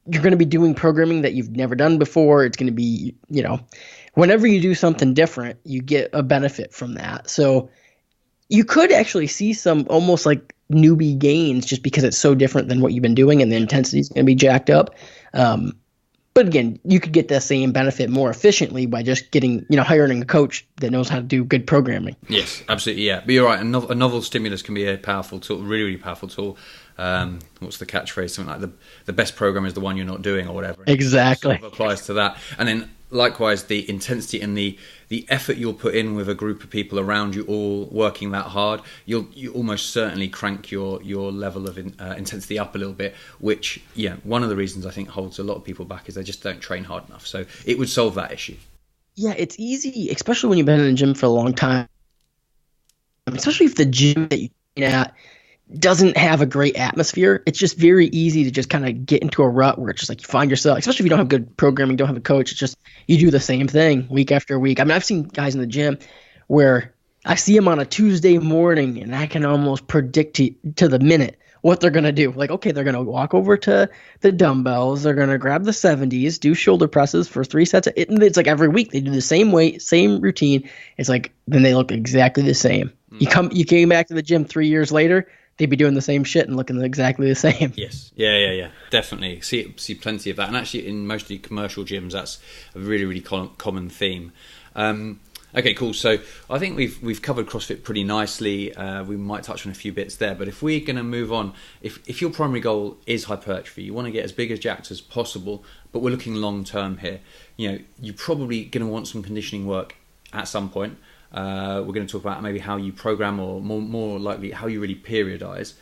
You're going to be doing programming that you've never done before. It's going to be, whenever you do something different, you get a benefit from that. So you could actually see some almost like newbie gains just because it's so different than what you've been doing, and the intensity is going to be jacked up. But again, you could get the same benefit more efficiently by just getting, hiring a coach that knows how to do good programming. Yes, absolutely, yeah. But you're right, a novel stimulus can be a powerful tool, really, really powerful tool. What's the catchphrase? Something like the best program is the one you're not doing, or whatever. Exactly. It sort of applies to that. And then likewise, the intensity and the effort you'll put in with a group of people around you all working that hard, you almost certainly crank your level of intensity up a little bit, which, one of the reasons I think holds a lot of people back is they just don't train hard enough. So it would solve that issue. Yeah, it's easy, especially when you've been in the gym for a long time, especially if the gym that you train at doesn't have a great atmosphere. It's just very easy to just kind of get into a rut where it's just like you find yourself, especially if you don't have good programming, don't have a coach, it's just you do the same thing week after week. I mean, I've seen guys in the gym where I see them on a Tuesday morning and I can almost predict to the minute what they're going to do. Like, okay, they're going to walk over to the dumbbells, they're going to grab the 70s, do shoulder presses for 3 sets. It's like every week they do the same weight, same routine. It's like, then they look exactly the same. You came back to the gym 3 years later, they'd be doing the same shit and looking exactly the same. Yes. Yeah. Definitely. See plenty of that. And actually in mostly commercial gyms, that's a really, really common theme. Okay, cool. So I think we've covered CrossFit pretty nicely. We might touch on a few bits there, but if we're going to move on, if your primary goal is hypertrophy, you want to get as big as jacked as possible, but we're looking long term here. You're probably going to want some conditioning work at some point. We're going to talk about maybe how you program, or more likely how you really periodize.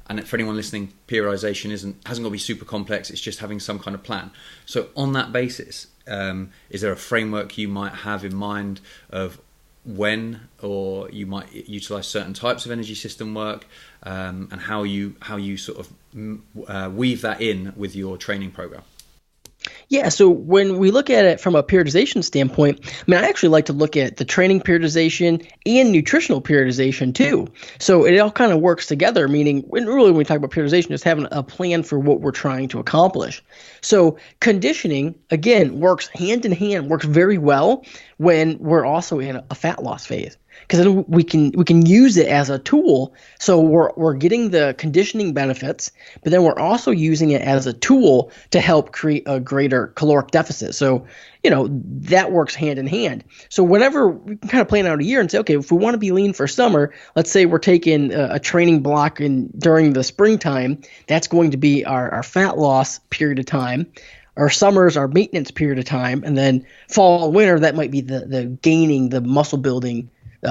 And for anyone listening, periodization hasn't got to be super complex. It's just having some kind of plan. So on that basis, is there a framework you might have in mind of when or you might utilize certain types of energy system work, and how you sort of weave that in with your training program? Yeah, so when we look at it from a periodization standpoint, I mean, I actually like to look at the training periodization and nutritional periodization too. So it all kind of works together, meaning when we talk about periodization, just having a plan for what we're trying to accomplish. So conditioning, again, works hand in hand, works very well when we're also in a fat loss phase. Because then we can use it as a tool. So we're getting the conditioning benefits, but then we're also using it as a tool to help create a greater caloric deficit. So, that works hand in hand. So whenever we can kind of plan out a year and say, okay, if we want to be lean for summer, let's say we're taking a training block during the springtime, that's going to be our fat loss period of time. Our summer's our maintenance period of time, and then fall and winter, that might be the gaining, the muscle building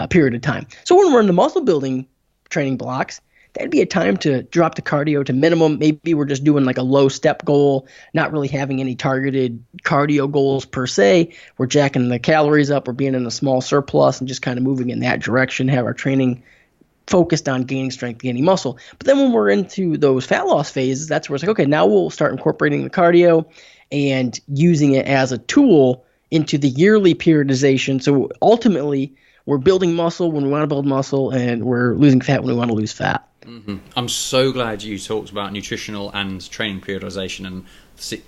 period of time. So when we're in the muscle building training blocks, that'd be a time to drop the cardio to minimum. Maybe we're just doing like a low step goal, not really having any targeted cardio goals per se. We're jacking the calories up, we're being in a small surplus and just kind of moving in that direction, have our training focused on gaining strength, gaining muscle. But then when we're into those fat loss phases, that's where it's like, okay, now we'll start incorporating the cardio and using it as a tool into the yearly periodization. So ultimately, we're building muscle when we want to build muscle, and we're losing fat when we want to lose fat. Mm-hmm. I'm so glad you talked about nutritional and training periodization and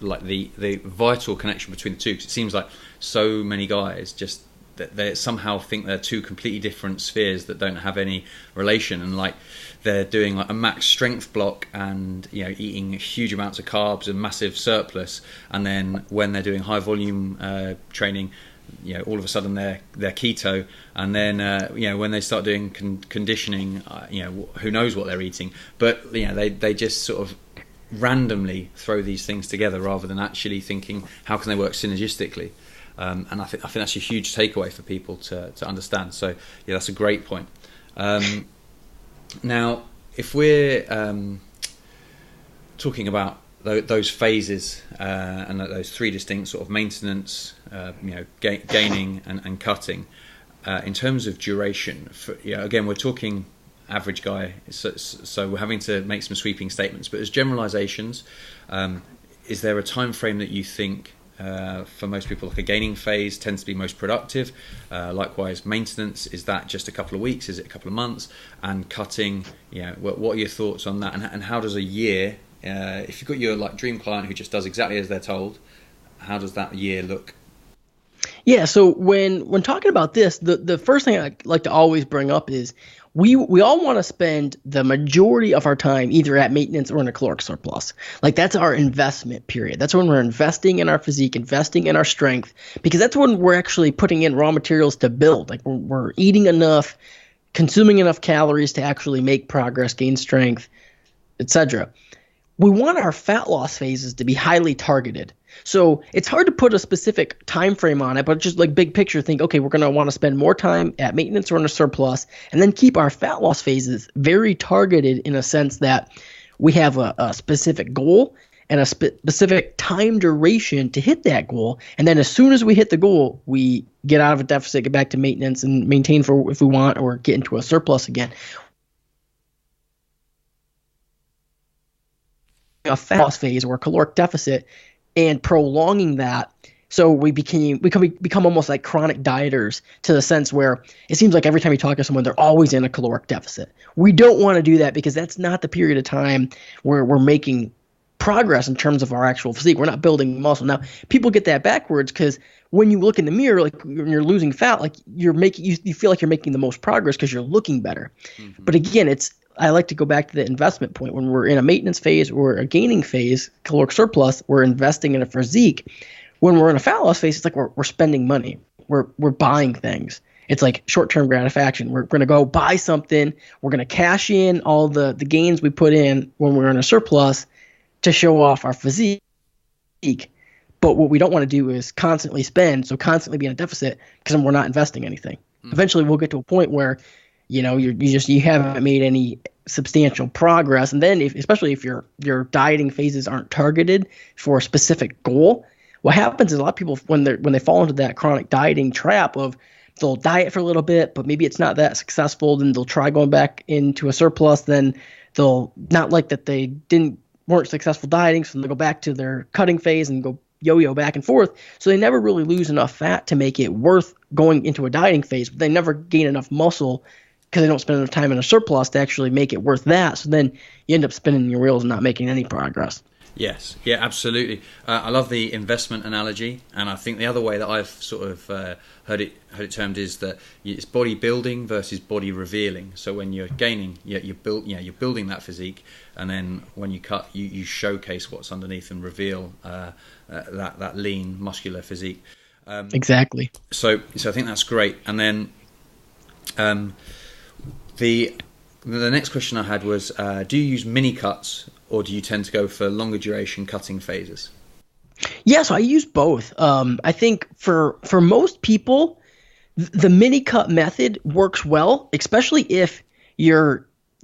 like the vital connection between the two, because it seems like so many guys just they somehow think they're two completely different spheres that don't have any relation, and like they're doing like a max strength block and eating huge amounts of carbs and massive surplus, and then when they're doing high volume training, all of a sudden they're keto, and then when they start doing conditioning, who knows what they're eating, but they just sort of randomly throw these things together rather than actually thinking how can they work synergistically. And I think that's a huge takeaway for people to understand. So that's a great point. Now, if we're talking about those phases and those three distinct sort of maintenance, gaining and cutting, in terms of duration, again, we're talking average guy, so we're having to make some sweeping statements. But as generalizations, is there a time frame that you think for most people, like a gaining phase tends to be most productive? Likewise, maintenance, is that just a couple of weeks? Is it a couple of months? And cutting, what are your thoughts on that? And how does a year, if you've got your dream client who just does exactly as they're told, how does that year look? Yeah, so when talking about this, the first thing I like to always bring up is we all want to spend the majority of our time either at maintenance or in a caloric surplus. Like that's our investment period. That's when we're investing in our physique, investing in our strength, because that's when we're actually putting in raw materials to build. Like we're eating enough, consuming enough calories to actually make progress, gain strength, etc. We want our fat loss phases to be highly targeted. So it's hard to put a specific time frame on it, but just like big picture, think, okay, we're going to want to spend more time at maintenance or in a surplus, and then keep our fat loss phases very targeted in a sense that we have a specific goal and a specific time duration to hit that goal. And then as soon as we hit the goal, we get out of a deficit, get back to maintenance and maintain for if we want, or get into a surplus again. A fat loss phase or a caloric deficit and prolonging that, so we become almost like chronic dieters, to the sense where it seems like every time you talk to someone, they're always in a caloric deficit. We don't want to do that, because that's not the period of time where we're making progress in terms of our actual physique. We're not building muscle. Now, people get that backwards, because when you look in the mirror, like when you're losing fat, like you feel like you're making the most progress because you're looking better. Mm-hmm. But again, I like to go back to the investment point. When we're in a maintenance phase or a gaining phase, caloric surplus, we're investing in a physique. When we're in a fat loss phase, it's like we're spending money. We're buying things. It's like short-term gratification. We're going to go buy something. We're going to cash in all the gains we put in when we're in a surplus to show off our physique. But what we don't want to do is constantly spend, so constantly be in a deficit, because then we're not investing anything. Mm-hmm. Eventually, we'll get to a point where you haven't made any substantial progress. And then especially if your dieting phases aren't targeted for a specific goal, what happens is a lot of people when they fall into that chronic dieting trap of they'll diet for a little bit, but maybe it's not that successful, then they'll try going back into a surplus, then they'll not like that they weren't successful dieting, so they'll go back to their cutting phase and go yo-yo back and forth. So they never really lose enough fat to make it worth going into a dieting phase, but they never gain enough muscle because they don't spend enough time in a surplus to actually make it worth that. So then you end up spinning your wheels and not making any progress. Yes, yeah, absolutely. I love the investment analogy, and I think the other way that I've sort of heard it termed is that it's body building versus body revealing. So when you're gaining, you're building that physique, and then when you cut, you showcase what's underneath and reveal that lean muscular physique. Exactly. So I think that's great. And then the next question I had was, do you use mini cuts, or do you tend to go for longer duration cutting phases? Yeah, so I use both. I think for most people, the mini cut method works well, especially if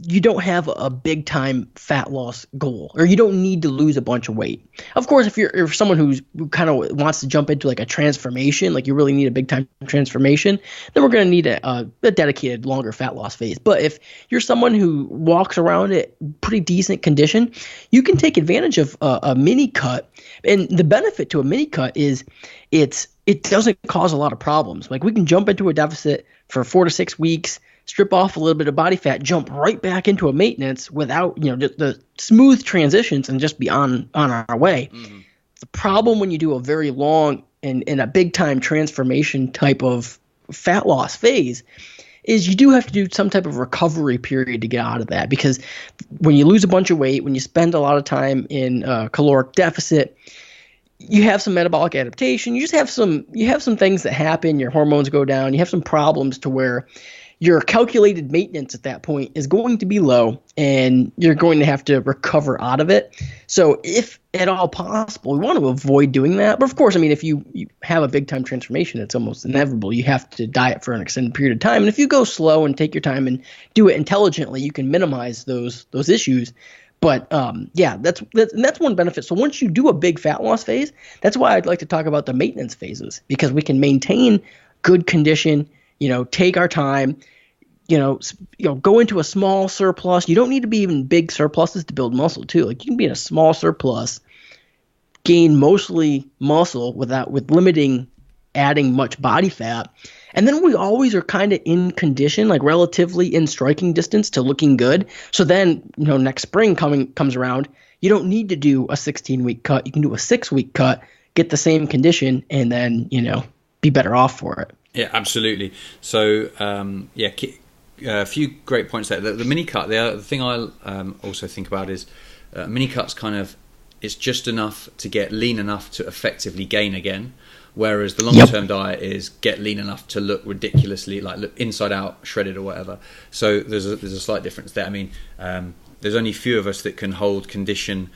you don't have a big time fat loss goal, or you don't need to lose a bunch of weight. Of course, if you're someone who kind of wants to jump into like a transformation, like you really need a big time transformation, then we're going to need a dedicated longer fat loss phase. But if you're someone who walks around at pretty decent condition, you can take advantage of a mini cut. And the benefit to a mini cut is it doesn't cause a lot of problems. Like we can jump into a deficit for 4 to 6 weeks, strip off a little bit of body fat, jump right back into a maintenance without, the smooth transitions, and just be on our way. Mm-hmm. The problem when you do a very long and a big time transformation type of fat loss phase is you do have to do some type of recovery period to get out of that, because when you lose a bunch of weight, when you spend a lot of time in caloric deficit, you have some metabolic adaptation. You have some things that happen. Your hormones go down. You have some problems to where your calculated maintenance at that point is going to be low, and you're going to have to recover out of it. So if at all possible, we want to avoid doing that. But of course, I mean, if you have a big time transformation, it's almost inevitable. You have to diet for an extended period of time. And if you go slow and take your time and do it intelligently, you can minimize those issues. But that's one benefit. So once you do a big fat loss phase, that's why I'd like to talk about the maintenance phases, because we can maintain good condition, take our time, go into a small surplus. You don't need to be even big surpluses to build muscle too. Like you can be in a small surplus, gain mostly muscle with limiting adding much body fat. And then we always are kind of in condition, like relatively in striking distance to looking good. So then, next spring comes around, you don't need to do a 16-week cut. You can do a 6-week cut, get the same condition, and then, be better off for it. Yeah, absolutely. So, a few great points there. The mini cut, the thing I also think about is mini cuts it's just enough to get lean enough to effectively gain again. Whereas the longer-term diet is get lean enough to look ridiculously, like look inside out, shredded or whatever. So there's a slight difference there. I mean, there's only few of us that can hold condition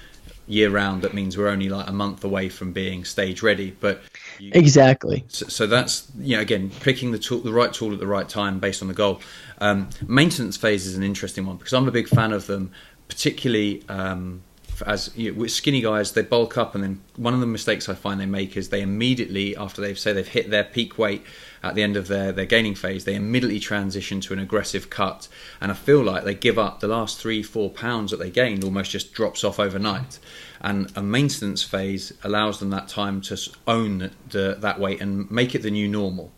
year-round. That means we're only like a month away from being stage ready. But exactly. So that's again picking the right tool at the right time based on the goal. Maintenance phase is an interesting one because I'm a big fan of them, particularly. With skinny guys, they bulk up, and then one of the mistakes I find they make is they immediately, after they've hit their peak weight at the end of their gaining phase, they immediately transition to an aggressive cut, and I feel like they give up the last 3-4 pounds that they gained, almost just drops off overnight. And a maintenance phase allows them that time to own that weight and make it the new normal.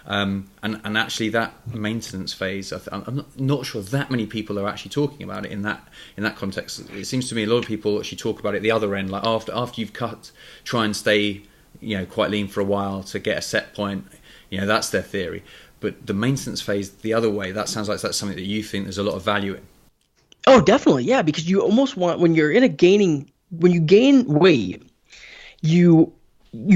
And actually that maintenance phase, I'm not sure that many people are actually talking about it in that context. It seems to me a lot of people actually talk about it the other end, like after you've cut, try and stay quite lean for a while to get a set point. That's their theory. But the maintenance phase the other way, that sounds like that's something that you think there's a lot of value in. Oh, definitely, yeah, because you almost want, when you gain weight, you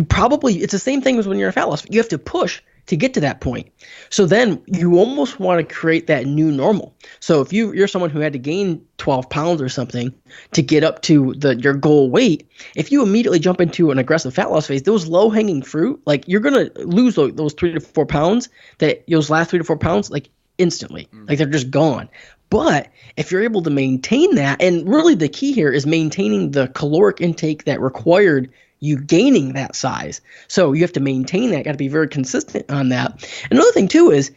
probably, it's the same thing as when you're in fat loss. You have to push to get to that point. So then you almost want to create that new normal. So if you're someone who had to gain 12 pounds or something to get up to your goal weight, if you immediately jump into an aggressive fat loss phase, those low hanging fruit, like you're going to lose those 3 to 4 pounds, those last 3 to 4 pounds, like instantly. Like they're just gone. But if you're able to maintain that, and really the key here is maintaining the caloric intake that required you gaining that size. So you have to maintain that, got to be very consistent on that. Another thing too is,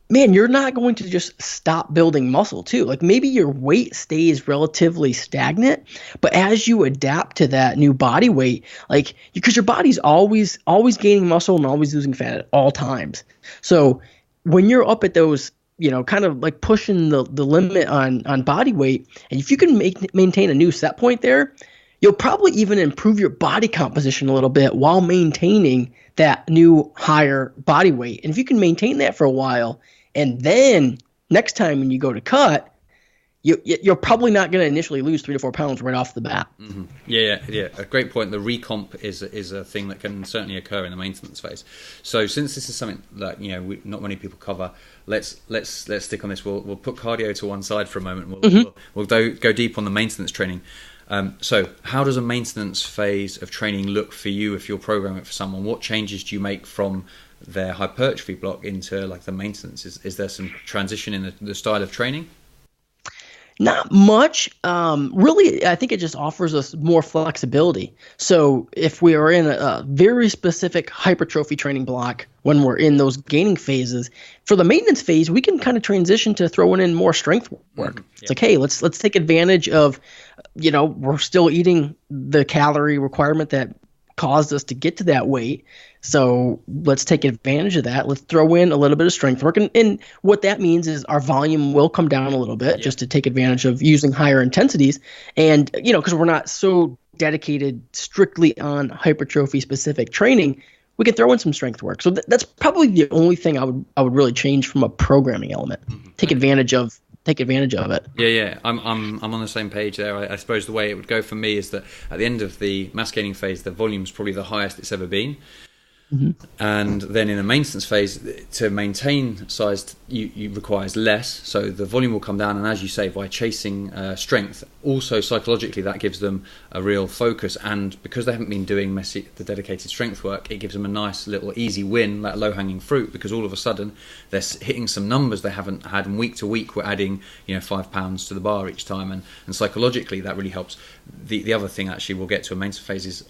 man, you're not going to just stop building muscle too. Like maybe your weight stays relatively stagnant, but as you adapt to that new body weight, like because your body's always gaining muscle and always losing fat at all times. So when you're up at those, kind of like pushing the limit on body weight, and if you can maintain a new set point there, you'll probably even improve your body composition a little bit while maintaining that new higher body weight. And if you can maintain that for a while, and then next time when you go to cut, you're probably not going to initially lose 3 to 4 pounds right off the bat. Mm-hmm. Yeah. A great point. The recomp is a thing that can certainly occur in the maintenance phase. So since this is something that not many people cover, let's stick on this. We'll put cardio to one side for a moment. We'll go deep on the maintenance training. So how does a maintenance phase of training look for you if you're programming it for someone? What changes do you make from their hypertrophy block into like the maintenance? Is there some transition in the style of training? Not much. Really, I think it just offers us more flexibility. So if we are in a very specific hypertrophy training block when we're in those gaining phases, for the maintenance phase, we can kind of transition to throwing in more strength work. It's like, hey, let's take advantage of, we're still eating the calorie requirement that caused us to get to that weight. So let's take advantage of that. Let's throw in a little bit of strength work. And what that means is our volume will come down a little bit just to take advantage of using higher intensities. And, because we're not so dedicated strictly on hypertrophy specific training, we can throw in some strength work. So that's probably the only thing I would really change from a programming element. Take advantage of it. Yeah. I'm on the same page there. I suppose the way it would go for me is that at the end of the mass gaining phase, the volume's probably the highest it's ever been. Mm-hmm. And then in a maintenance phase, to maintain size, you requires less. So the volume will come down, and as you say, by chasing strength, also psychologically that gives them a real focus. And because they haven't been doing the dedicated strength work, it gives them a nice little easy win, that low-hanging fruit, because all of a sudden they're hitting some numbers they haven't had, and week to week we're adding 5 pounds to the bar each time, and psychologically that really helps. The other thing actually we'll get to a maintenance phase is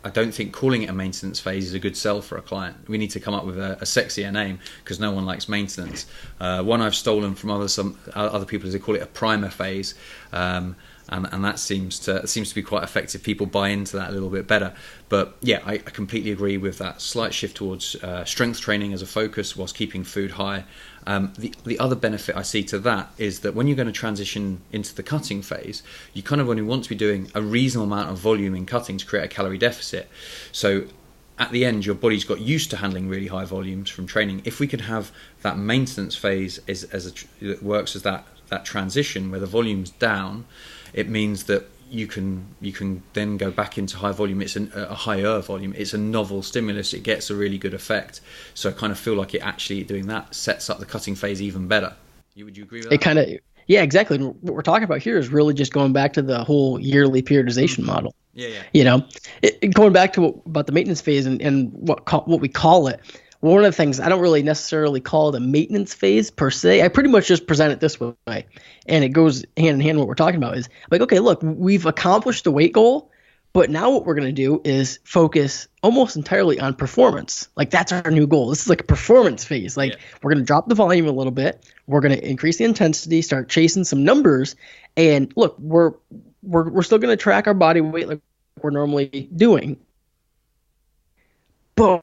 I don't think calling it a maintenance phase is a good sell for a client. We need to come up with a sexier name, because no one likes maintenance. One I've stolen from other people is they call it a primer phase, and that seems to be quite effective. People buy into that a little bit better. But yeah, I completely agree with that slight shift towards strength training as a focus whilst keeping food high. The other benefit I see to that is that when you're going to transition into the cutting phase, you kind of only want to be doing a reasonable amount of volume in cutting to create a calorie deficit. So at the end, your body's got used to handling really high volumes from training. If we could have that maintenance phase that works as that transition where the volume's down, it means that you can then go back into high volume. It's a higher volume. It's a novel stimulus. It gets a really good effect. So I kind of feel like it actually doing that sets up the cutting phase even better. Would you agree with that? Yeah, exactly. What we're talking about here is really just going back to the whole yearly periodization model. Yeah. Going back to about the maintenance phase and what we call it. One of the things, I don't really necessarily call it a maintenance phase per se. I pretty much just present it this way, and it goes hand in hand. What we're talking about is like, okay, look, we've accomplished the weight goal, but now what we're going to do is focus almost entirely on performance. Like that's our new goal. This is like a performance phase. Like we're going to drop the volume a little bit. We're going to increase the intensity, start chasing some numbers, and look, we're still going to track our body weight like we're normally doing, but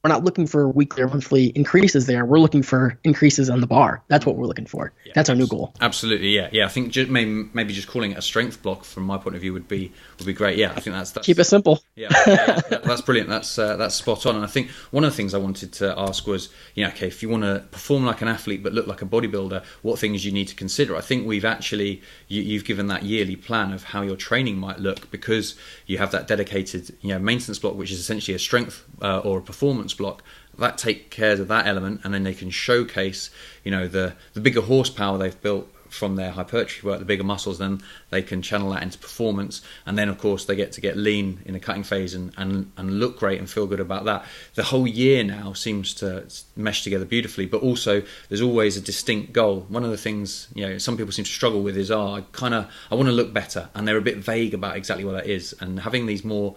we're not looking for weekly or monthly increases there. We're looking for increases on the bar. That's what we're looking for. Yeah, that's our new goal. Absolutely, yeah. I think maybe just calling it a strength block from my point of view would be great. Yeah, I think that's keep it simple. Yeah, that's brilliant. That's spot on. And I think one of the things I wanted to ask was, okay, if you want to perform like an athlete but look like a bodybuilder, what things you need to consider? I think we've actually you've given that yearly plan of how your training might look, because you have that dedicated maintenance block, which is essentially a strength or a performance block. That take care of that element, and then they can showcase the bigger horsepower they've built from their hypertrophy work, the bigger muscles, then they can channel that into performance, and then of course they get to get lean in the cutting phase and look great and feel good about that. The whole year now seems to mesh together beautifully, but also there's always a distinct goal. One of the things, you know, some people seem to struggle with is, I want to look better, and they're a bit vague about exactly what that is. And having these more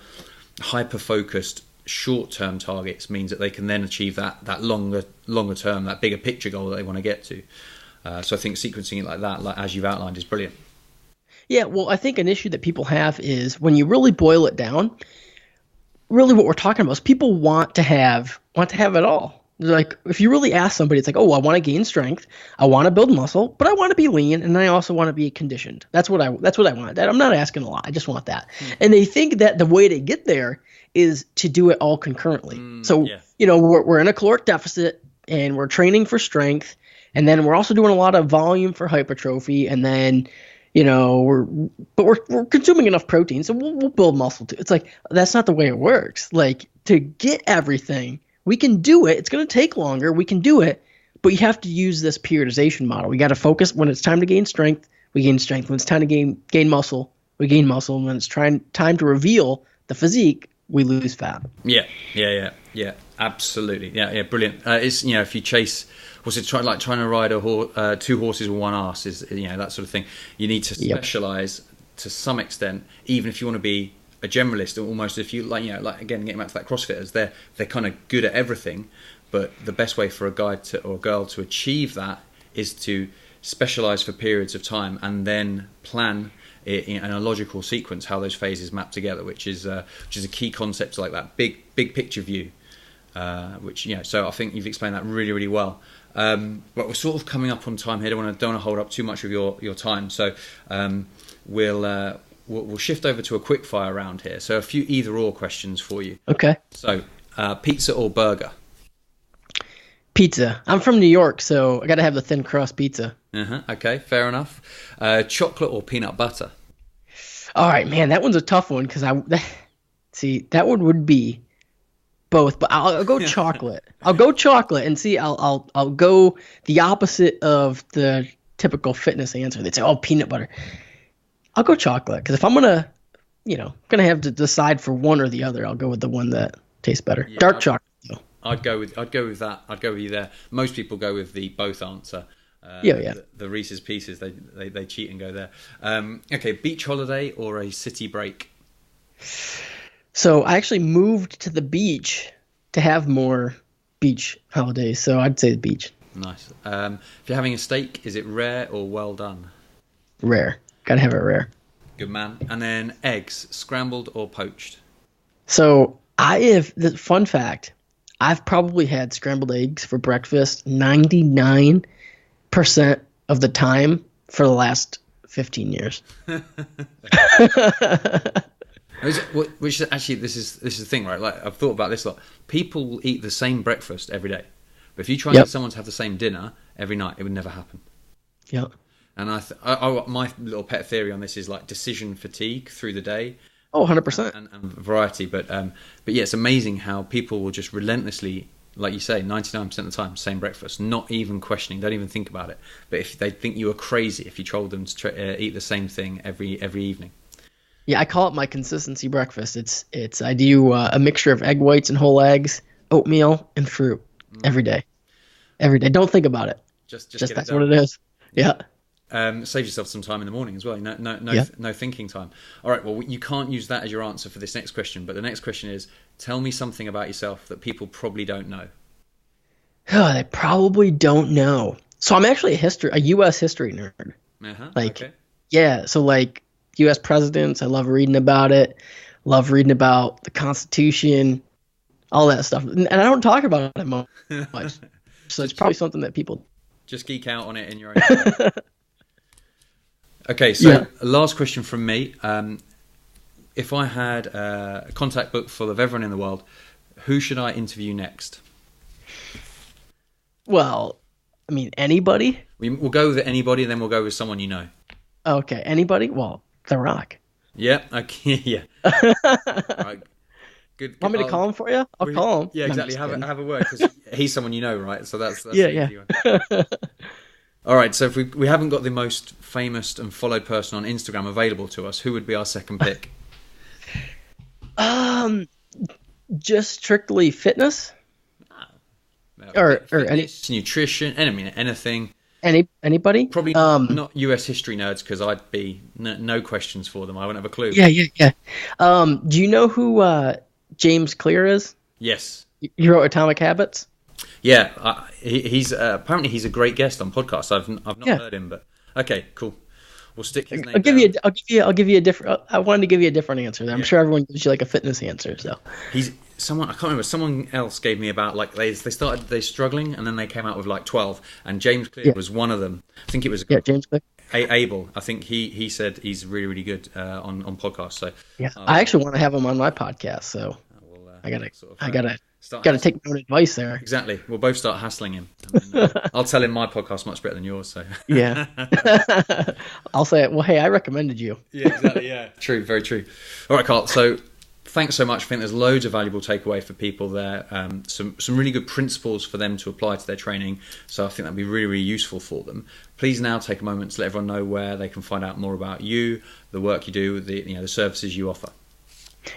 hyper focused short-term targets means that they can then achieve that longer term, that bigger picture goal that they want to get to. So I think sequencing it like that, like as you've outlined, is brilliant. Yeah, well, I think an issue that people have is when you really boil it down, really what we're talking about is people want to have it all. Like, if you really ask somebody, it's like, oh, I want to gain strength, I want to build muscle, but I want to be lean, and I also want to be conditioned. That's what I want. I'm not asking a lot. I just want that. And they think that the way to get there is to do it all concurrently. You know, we're in a caloric deficit, and we're training for strength, and then we're also doing a lot of volume for hypertrophy, and then, you know, we're consuming enough protein, so we'll build muscle too. It's like, that's not the way it works. Like, to get everything, we can do it. It's going to take longer. We can do it, but you have to use this periodization model. We got to focus when it's time to gain strength. We gain strength. When it's time to gain muscle, we gain muscle. And when it's time to reveal the physique, we lose fat. Yeah, absolutely. Yeah, brilliant. It's, you know, if you chase, trying to ride two horses with one ass, is, you know, that sort of thing. You need to specialize to some extent, even if you want to be a generalist. Almost, if you like, you know, like, again, getting back to that CrossFitters, they're kind of good at everything, but the best way for a guy or a girl to achieve that is to specialize for periods of time and then plan in a logical sequence how those phases map together, which is a key concept, like that big picture view, which, you know, so I think you've explained that really, really well. But we're sort of coming up on time here. Don't want to hold up too much of your time, so we'll shift over to a quick fire round here. So a few either or questions for you. Okay. So pizza or burger? Pizza. I'm from New York, so I got to have the thin crust pizza. Okay, fair enough. Chocolate or peanut butter? All right, man, that one's a tough one because that one would be both, but I'll go chocolate. I'll go chocolate, and see, I'll go the opposite of the typical fitness answer. They'd say, oh, peanut butter. I'll go chocolate because if I'm gonna have to decide for one or the other, I'll go with the one that tastes better. Yeah, dark chocolate. Though. I'd go with that. I'd go with you there. Most people go with the both answer. The Reese's Pieces, they cheat and go there. Okay, beach holiday or a city break? So I actually moved to the beach to have more beach holidays, so I'd say the beach. Nice. If you're having a steak, is it rare or well done? Rare. Gotta have it rare. Good man. And then eggs, scrambled or poached? So the fun fact, I've probably had scrambled eggs for breakfast 99% of the time for the last 15 years. Which actually, this is the thing, right? Like, I've thought about this a lot. People will eat the same breakfast every day, but if you try and get someone to have the same dinner every night, it would never happen. Yeah. And my little pet theory on this is like decision fatigue through the day. Oh, 100%. And variety, but yeah, it's amazing how people will just relentlessly, like you say, 99% of the time, same breakfast, not even questioning, don't even think about it. But if they think you were crazy if you told them to eat the same thing every evening. Yeah, I call it my consistency breakfast. It's I do a mixture of egg whites and whole eggs, oatmeal, and fruit every day. Every day. Don't think about it. Just that's what it is. Yeah. Save yourself some time in the morning as well. No thinking time. All right. Well, you can't use that as your answer for this next question. But the next question is: tell me something about yourself that people probably don't know. Oh, they probably don't know. So I'm actually a U.S. history nerd. Okay. Yeah. So like U.S. presidents, I love reading about it. Love reading about the Constitution, all that stuff. And I don't talk about it much. So it's probably something that people just geek out on it in your own time. Okay, so last question from me. If I had a contact book full of everyone in the world, who should I interview next? Well, I mean, anybody? We'll go with anybody, and then we'll go with someone you know. Okay, anybody? Well, The Rock. Yeah, okay, yeah. All right. Good. Want me to call him for you? I'll call him. Yeah, exactly. Have a word, because he's someone you know, right? So that's yeah. All All right, so if we haven't got the most famous and followed person on Instagram available to us, who would be our second pick? Just strictly fitness, or Fitness, nutrition, anything. Anybody? Probably not US history nerds, because I'd be no questions for them. I wouldn't have a clue. Yeah. Do you know who James Clear is? Yes. You wrote Atomic Habits? Yeah, he's apparently he's a great guest on podcasts. I've not heard him, but okay, cool. We'll stick his name. I'll give you a different. I wanted to give you a different answer there. I'm sure everyone gives you like a fitness answer. So he's someone I can't remember. Someone else gave me about like they struggling and then they came out with like 12, and James Clear was one of them. I think it was James Clear. Abel. I think he said he's really good on podcasts. So I actually want to have him on my podcast. So I gotta take my own advice there. Exactly. We'll both start hassling him. And then, I'll tell him my podcast's much better than yours. So yeah, I'll say, well, hey, I recommended you. Yeah, exactly. Yeah, true. Very true. All right, Carl. So thanks so much. I think there's loads of valuable takeaway for people there. Some really good principles for them to apply to their training. So I think that'd be really for them. Please now take a moment to let everyone know where they can find out more about you, the work you do, the services you offer.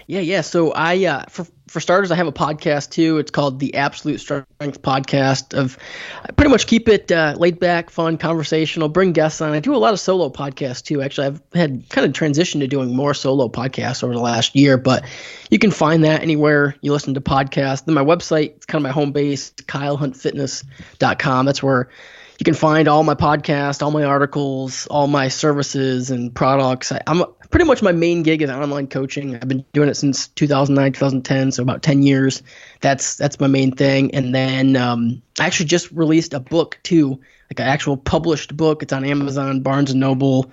Yeah. So I, for starters, I have a podcast too. It's called the Absolute Strength Podcast. I pretty much keep it laid back, fun, conversational, bring guests on. I do a lot of solo podcasts too. Actually, I've had kind of transitioned to doing more solo podcasts over the last year, but you can find that anywhere you listen to podcasts. Then my website, it's kind of my home base, kylehuntfitness.com. That's where you can find all my podcasts, all my articles, all my services and products. I'm pretty much my main gig is online coaching. I've been doing it since 2009, 2010, so about 10 years. That's my main thing. And then I actually just released a book too, like an actual published book. It's on Amazon, Barnes & Noble,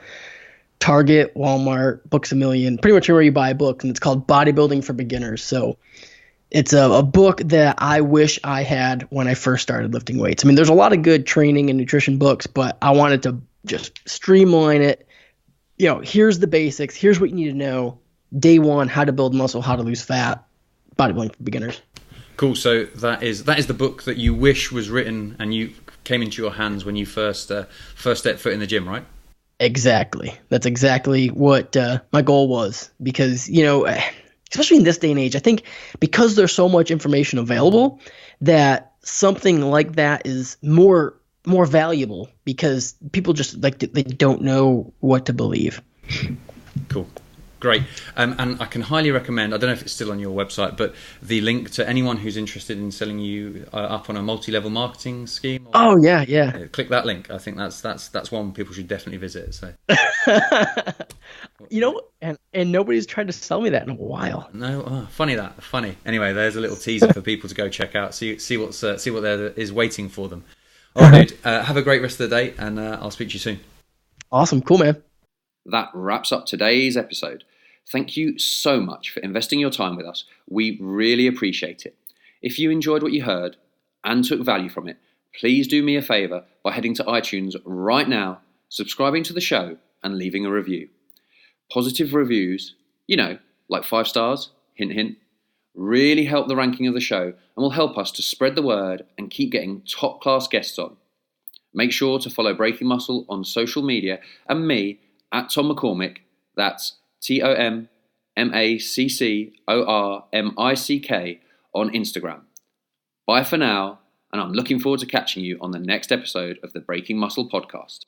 Target, Walmart, Books A Million, pretty much where you buy a book. And it's called Bodybuilding for Beginners. So it's a book that I wish I had when I first started lifting weights. I mean, there's a lot of good training and nutrition books, but I wanted to just streamline it. Here's the basics. Here's what you need to know. Day one, how to build muscle, how to lose fat, bodybuilding for beginners. Cool. So that is the book that you wish was written and you came into your hands when you first stepped foot in the gym, right? Exactly. That's exactly what my goal was, because, especially in this day and age, I think because there's so much information available that something like that is more valuable, because people just they don't know what to believe. Cool. Great. And I can highly recommend, I don't know if it's still on your website, but the link to anyone who's interested in selling you up on a multi-level marketing scheme. Yeah. Click that link. I think that's one people should definitely visit. So. And nobody's tried to sell me that in a while. No, funny. Anyway, there's a little teaser for people to go check out. See what there is waiting for them. All right, dude. Have a great rest of the day, and I'll speak to you soon. Awesome. Cool, man. That wraps up today's episode. Thank you so much for investing your time with us. We really appreciate it. If you enjoyed what you heard and took value from it, please do me a favor by heading to iTunes right now, subscribing to the show, and leaving a review. Positive reviews, like 5 stars, hint, hint, really help the ranking of the show and will help us to spread the word and keep getting top-class guests on. Make sure to follow Breaking Muscle on social media and me at Tom McCormick, that's TOMMACCORMICK on Instagram. Bye for now, and I'm looking forward to catching you on the next episode of the Breaking Muscle podcast.